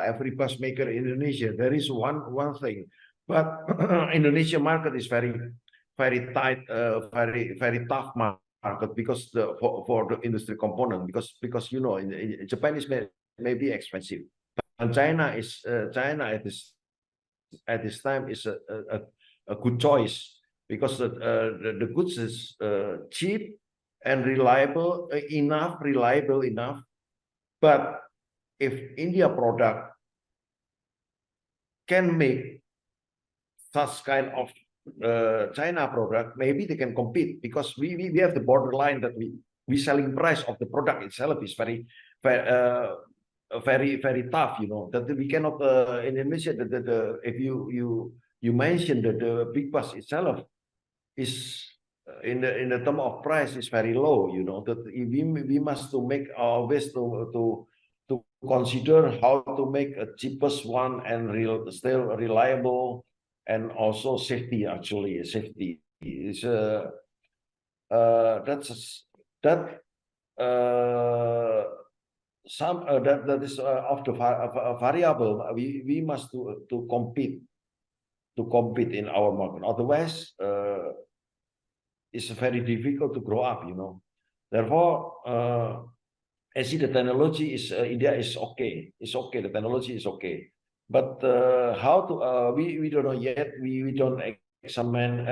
every bus maker in Indonesia. There is one thing, but Indonesian market is very tight, very tough market because for the industry component because you know in Japan is may be expensive, and China at this time is a good choice because the goods is cheap and reliable enough. But if India product can make such kind of China product, maybe they can compete because we have the borderline that we selling price of the product itself is very tough, you know, that we cannot in Indonesia if you mentioned that the big bus itself is in the term of price is very low, you know, that we must to make our best to consider how to make a cheapest one and still reliable. And also safety, actually, safety is that is of the variable. We must to compete in our market. Otherwise, it's very difficult to grow up. You know, therefore, I see the technology is India is okay. It's okay. The technology is okay. But how to we don't know yet. We don't examine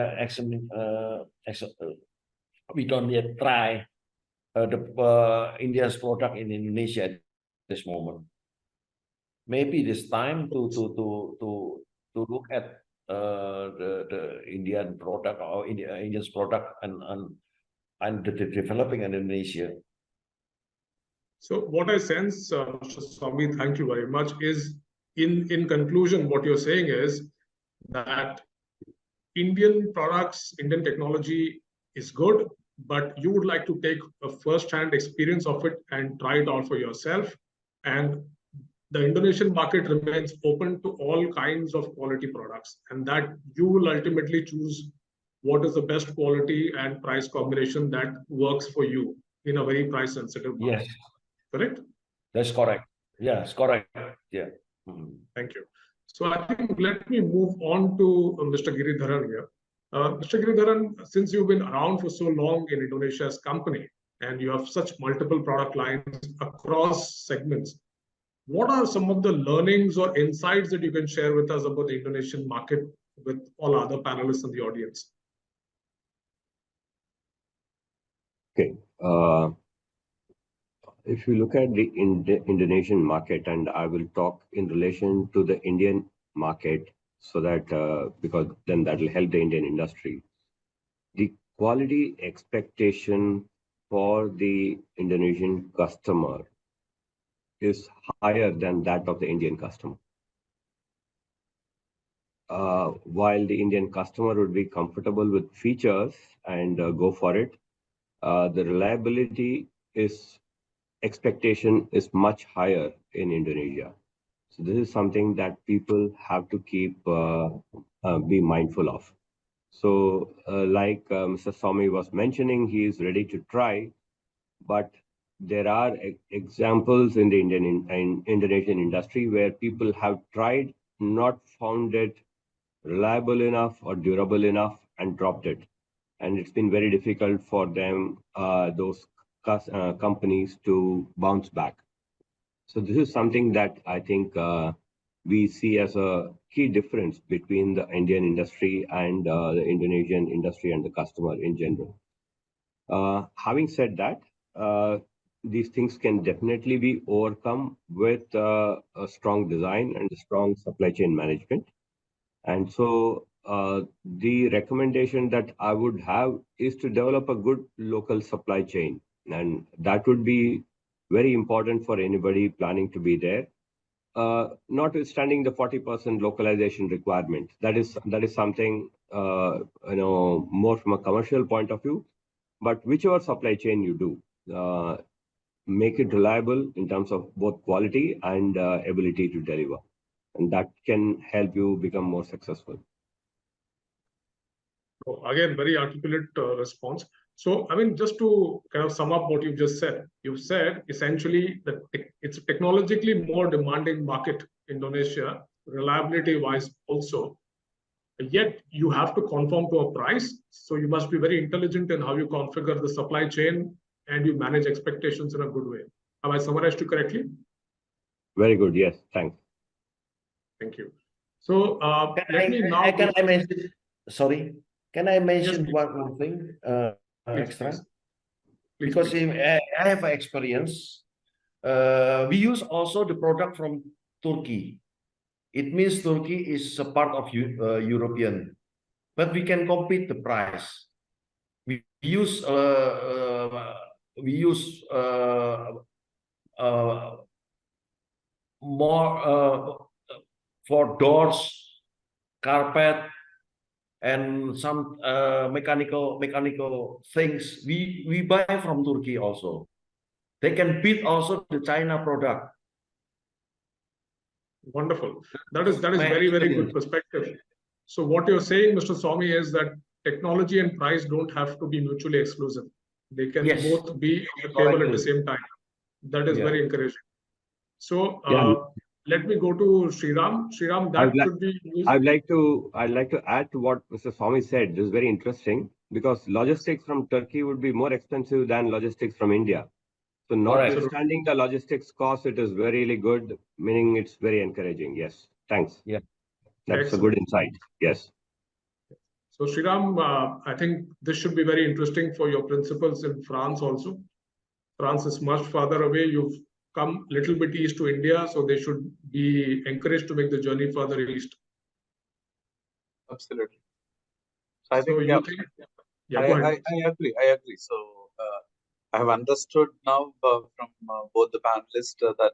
we don't yet try the India's product in Indonesia at this moment. Maybe this time to look at the Indian product or Indian's product and the developing in Indonesia. So what I sense, Mr. Swamy, thank you very much, is in conclusion, what you're saying is that Indian products, Indian technology is good, but you would like to take a first-hand experience of it and try it out for yourself. And the Indonesian market remains open to all kinds of quality products, and that you will ultimately choose what is the best quality and price combination that works for you in a very price-sensitive market. Yes. Correct? That's correct. Yes, correct. Yeah. Thank you. So I think let me move on to Mr. Giridharan here. Mr. Giridharan, since you've been around for so long in Indonesia as company and you have such multiple product lines across segments, what are some of the learnings or insights that you can share with us about the Indonesian market with all other panelists in the audience? Okay. If you look at the Indonesian market, and I will talk in relation to the Indian market, so that because then that will help the Indian industry. The quality expectation for the Indonesian customer is higher than that of the Indian customer. while the Indian customer would be comfortable with features and go for it, the reliability expectation is much higher in Indonesia. So this is something that people have to keep be mindful of. So like Mr. Swamy was mentioning, he is ready to try, but there are examples in the Indonesian industry where people have tried, not found it reliable enough or durable enough, and dropped it. And it's been very difficult for them, those companies, to bounce back. So this is something that I think we see as a key difference between the Indian industry and the Indonesian industry and the customer in general. Having said that, these things can definitely be overcome with a strong design and a strong supply chain management. And so the recommendation that I would have is to develop a good local supply chain. And that would be very important for anybody planning to be there. Notwithstanding the 40% localization requirement, that is something more from a commercial point of view. But whichever supply chain you do, make it reliable in terms of both quality and ability to deliver, and that can help you become more successful. So again, very articulate response. So, I mean, just to kind of sum up what you've just said, you've said essentially that it's a technologically more demanding market, Indonesia, reliability-wise also. Yet you have to conform to a price. So you must be very intelligent in how you configure the supply chain and you manage expectations in a good way. Have I summarized you correctly? Very good. Yes. Thanks. Thank you. So let me now. Can I mention? Sorry. Can I mention Yes, one more thing extra? Please, Because please. I have experience. We use also the product from Turkey. It means Turkey is a part of European, but we can compete the price. We use more for doors, carpet, and some mechanical things. We buy from Turkey also. They can beat also the China product. Wonderful. That is very, very good perspective. So what you're saying, Mr. Swamy, is that technology and price don't have to be mutually exclusive. They can both be on the table at the same time. That is very encouraging. So let me go to Sriram. Sriram, that should be used. I'd like to add to what Mr. Swamy said. This is very interesting because logistics from Turkey would be more expensive than logistics from India. So notwithstanding the logistics cost, it is really good, meaning it's very encouraging. Yes. Thanks. Yeah. That's a good insight. Yes. So Sriram, I think this should be very interesting for your principals in France also. France is much farther away. You've come a little bit east to India, so they should be encouraged to make the journey further east. Absolutely. So I think, I agree. So I have understood now from both the panelists that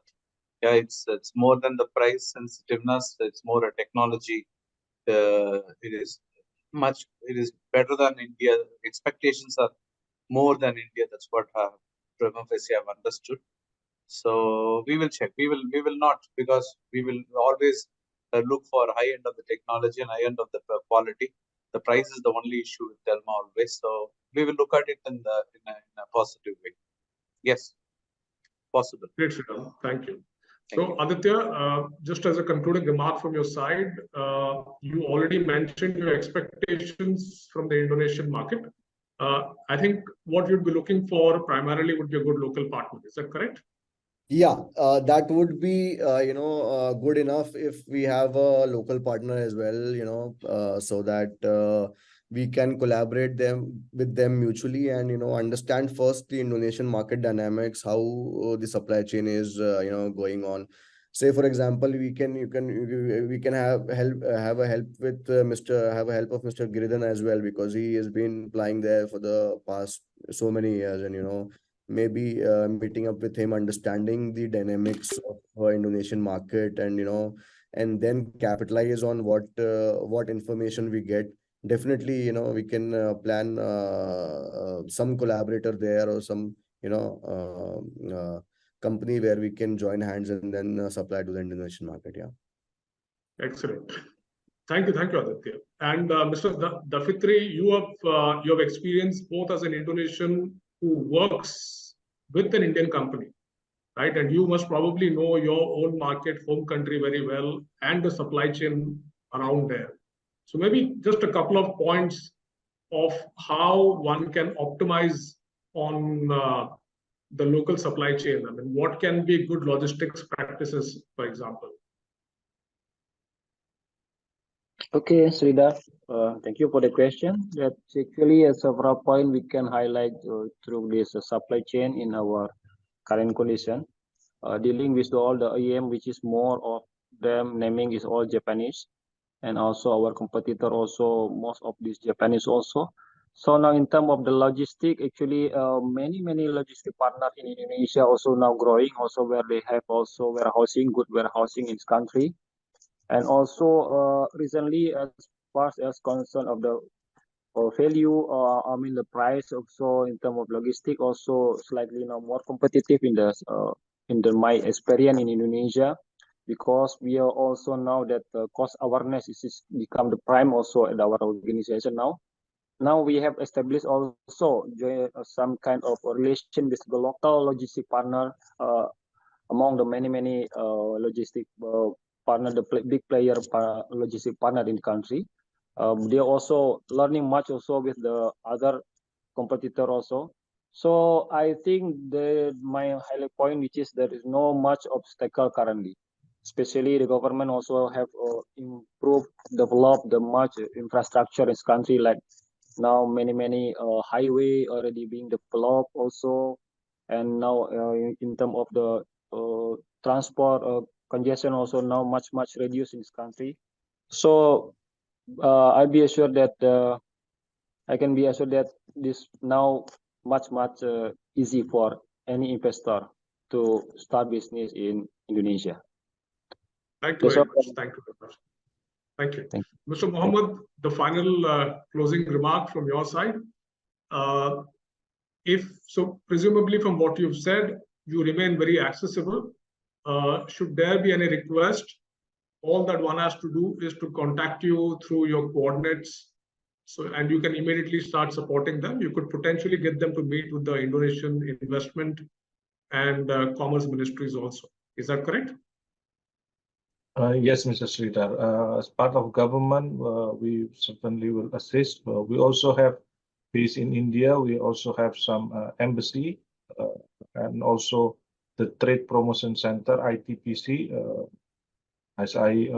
it's more than the price sensitiveness. It's more a technology. It is better than India. Expectations are more than India. That's what prima facie I've understood. So we will check. We will not, because we will always look for high end of the technology and high end of the quality. The price is the only issue with Telma always. So we will look at it in a positive way. Yes, possible. Great, Sriram. Thank you. So Aditya, just as a concluding remark from your side, you already mentioned your expectations from the Indonesian market. I think what you'd be looking for primarily would be a good local partner. Is that correct? Yeah, that would be good enough if we have a local partner as well, so that we can collaborate with them mutually and understand first the Indonesian market dynamics, how the supply chain is going on. Say for example, we can have help with Mr. Giridhan as well, because he has been applying there for the past so many years, and maybe meeting up with him, understanding the dynamics of Indonesian market, and and then capitalize on what information we get. Definitely, we can plan some collaborator there or some, company where we can join hands and then supply to the Indonesian market. Yeah. Excellent. Thank you, Aditya. And Mr. Dafitri, you have experience both as an Indonesian who works with an Indian company, right? And you must probably know your own market, home country very well, and the supply chain around there. So maybe just a couple of points of how one can optimize on the local supply chain. I mean, what can be good logistics practices, for example? Okay, Sridhar, thank you for the question. That's actually several points we can highlight through this supply chain in our current condition. Dealing with all the OEM, which is more of them naming is all Japanese, and also our competitor also most of these Japanese also. So now in terms of the logistic, actually many logistic partners in Indonesia also now growing, also where they have also warehousing, good warehousing in this country. And also recently, as far as concern of the value, I mean the price also in terms of logistic also slightly more competitive in the my experience in Indonesia, because we are also now that cost awareness is become the prime also at our organization now. Now we have established also some kind of relation with the local logistic partner among the many logistic partner, the big player logistic partner in the country. They are also learning much also with the other competitor also. So I think my highlight point, which is there is no much obstacle currently. Especially the government also have improved, developed the much infrastructure in this country, like now many highway already being developed also, and now in terms of the transport congestion also now much reduced in this country. So I can be assured that this now much easy for any investor to start business in Indonesia. Thank you very much. Thank you very much. Thank you. Mr. Mohammed, the final closing remark from your side. Presumably from what you've said, you remain very accessible. Should there be any request, all that one has to do is to contact you through your coordinates. And you can immediately start supporting them. You could potentially get them to meet with the Indonesian Investment and Commerce Ministries also. Is that correct? Yes, Mr. Sridhar. As part of government, we certainly will assist. We also have base in India. We also have some embassy and also the Trade Promotion Center, ITPC. As I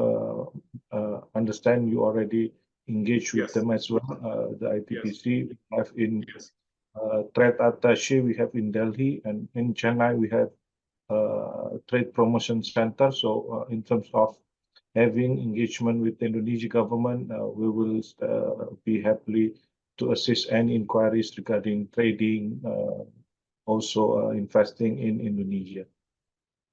understand, you already engaged with them as well. The ITPC we have in Trade Attaché, we have in Delhi, and in Chennai we have Trade Promotion Center. So in terms of having engagement with the Indonesian government, we will be happy to assist any inquiries regarding trading, also investing in Indonesia.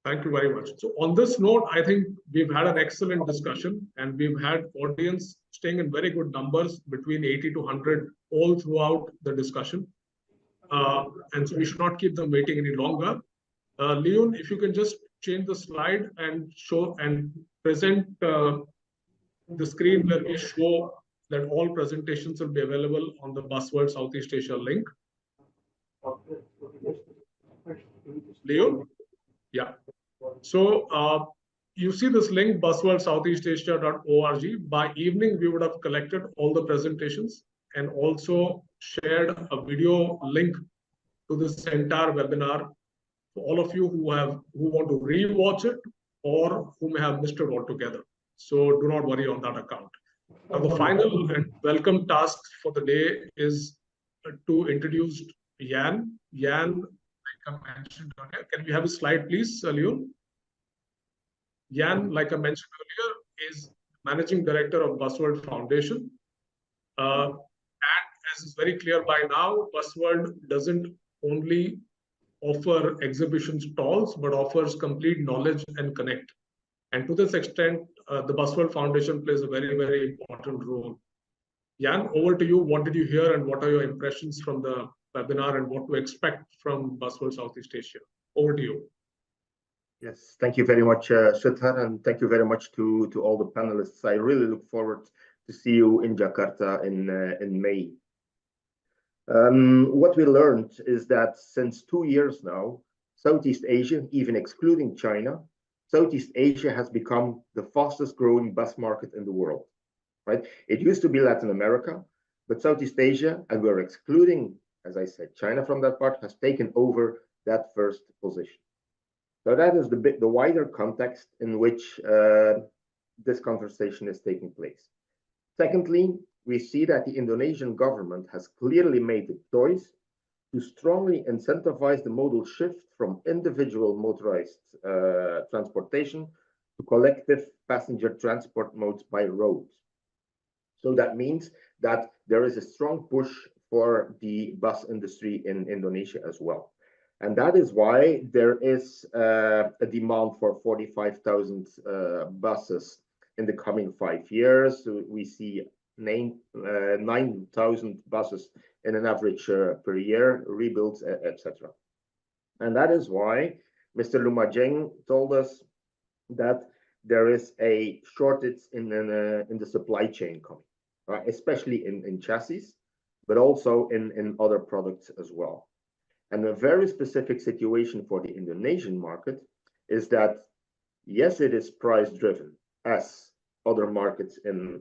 Thank you very much. So on this note, I think we've had an excellent discussion, and we've had audience staying in very good numbers between 80 to 100 all throughout the discussion. And so we should not keep them waiting any longer. Leon, if you can just change the slide and show and present the screen where we show that all presentations will be available on the Buzzworld Southeast Asia link. Leon? Yeah. So you see this link, buzzworldsoutheastasia.org. By evening, we would have collected all the presentations and also shared a video link to this entire webinar for all of you who want to re-watch it or who may have missed it altogether. So do not worry on that account. Now, the final and welcome task for the day is to introduce Jan. Jan, like I mentioned earlier, can we have a slide, please, Leon? Jan, like I mentioned earlier, is Managing Director of Buzzworld Foundation. And as is very clear by now, Buzzworld doesn't only offer exhibition stalls, but offers complete knowledge and connect. And to this extent, the Busworld Foundation plays a very, very important role. Jan, over to you. What did you hear and what are your impressions from the webinar and what to expect from Busworld Southeast Asia? Over to you. Yes, thank you very much, Sridhar, and thank you very much to all the panelists. I really look forward to see you in Jakarta in May. What we learned is that since 2 years now, Southeast Asia, even excluding China, Southeast Asia has become the fastest growing bus market in the world, right? It used to be Latin America, but Southeast Asia, and we're excluding, as I said, China from that part, has taken over that first position. So that is the wider context in which this conversation is taking place. Secondly, we see that the Indonesian government has clearly made the choice to strongly incentivize the modal shift from individual motorized transportation to collective passenger transport modes by road. So that means that there is a strong push for the bus industry in Indonesia as well. And that is why there is a demand for 45,000 buses in the coming 5 years. So we see 9,000 buses in an average per year, rebuilds, etc. And that is why Mr. Lumajang told us that there is a shortage in the supply chain coming, especially in chassis, but also in other products as well. And a very specific situation for the Indonesian market is that, yes, it is price driven as other markets in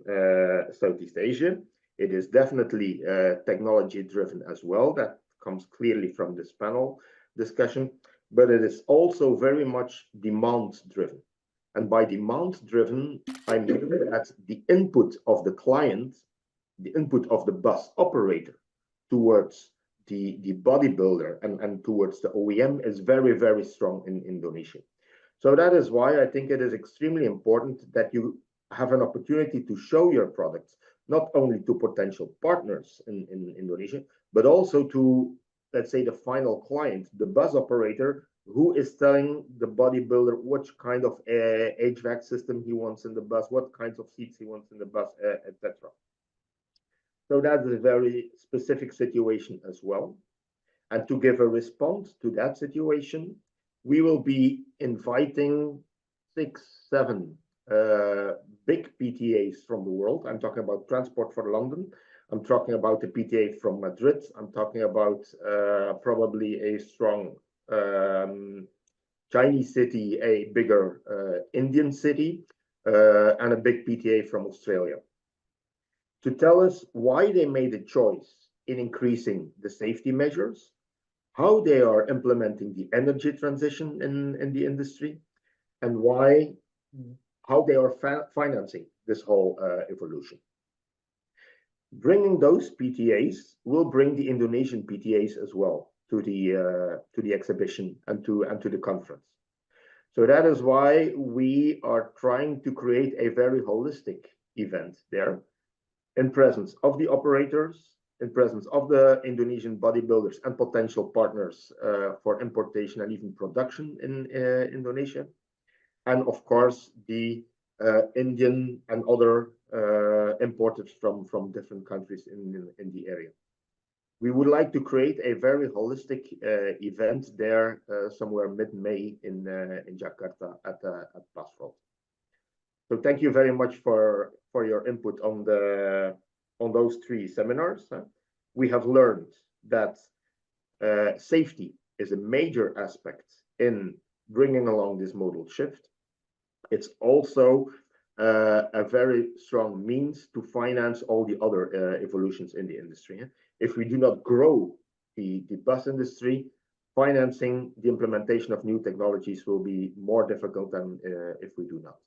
Southeast Asia. It is definitely technology driven as well. That comes clearly from this panel discussion, but it is also very much demand driven. And by demand driven, I mean that the input of the client, the input of the bus operator towards the bodybuilder and towards the OEM is very, very strong in Indonesia. So that is why I think it is extremely important that you have an opportunity to show your products, not only to potential partners in Indonesia, but also to, let's say, the final client, the bus operator, who is telling the bodybuilder which kind of HVAC system he wants in the bus, what kinds of seats he wants in the bus, etc. So that is a very specific situation as well. And to give a response to that situation, we will be inviting 6, 7 big PTAs from the world. I'm talking about Transport for London. I'm talking about the PTA from Madrid. I'm talking about probably a strong Chinese city, a bigger Indian city, and a big PTA from Australia, to tell us why they made a choice in increasing the safety measures, how they are implementing the energy transition in the industry, and how they are financing this whole evolution. Bringing those PTAs will bring the Indonesian PTAs as well to the exhibition and to the conference. So that is why we are trying to create a very holistic event there, in presence of the operators, in presence of the Indonesian bodybuilders and potential partners for importation and even production in Indonesia, and of course the Indian and other importers from different countries in the area. We would like to create a very holistic event there somewhere mid-May in Jakarta at Busworld. So thank you very much for your input on those 3 seminars. We have learned that safety is a major aspect in bringing along this modal shift. It's also a very strong means to finance all the other evolutions in the industry. If we do not grow the bus industry, financing the implementation of new technologies will be more difficult than if we do not.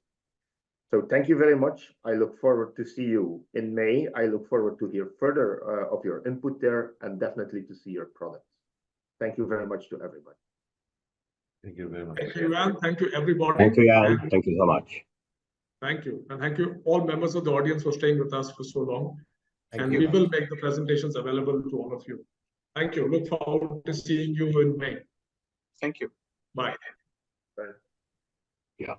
So thank you very much. I look forward to see you in May. I look forward to hear further of your input there and definitely to see your products. Thank you very much to everybody. Thank you very much. Thank you, Jan. Thank you, everybody. Thank you, Jan. And Thank you so much. thank you. And thank you all members of the audience for staying with us for so long. Thank you. We will make the presentations available to all of you. Thank you. Look forward to seeing you in May. Thank you. Bye. Bye. Yeah.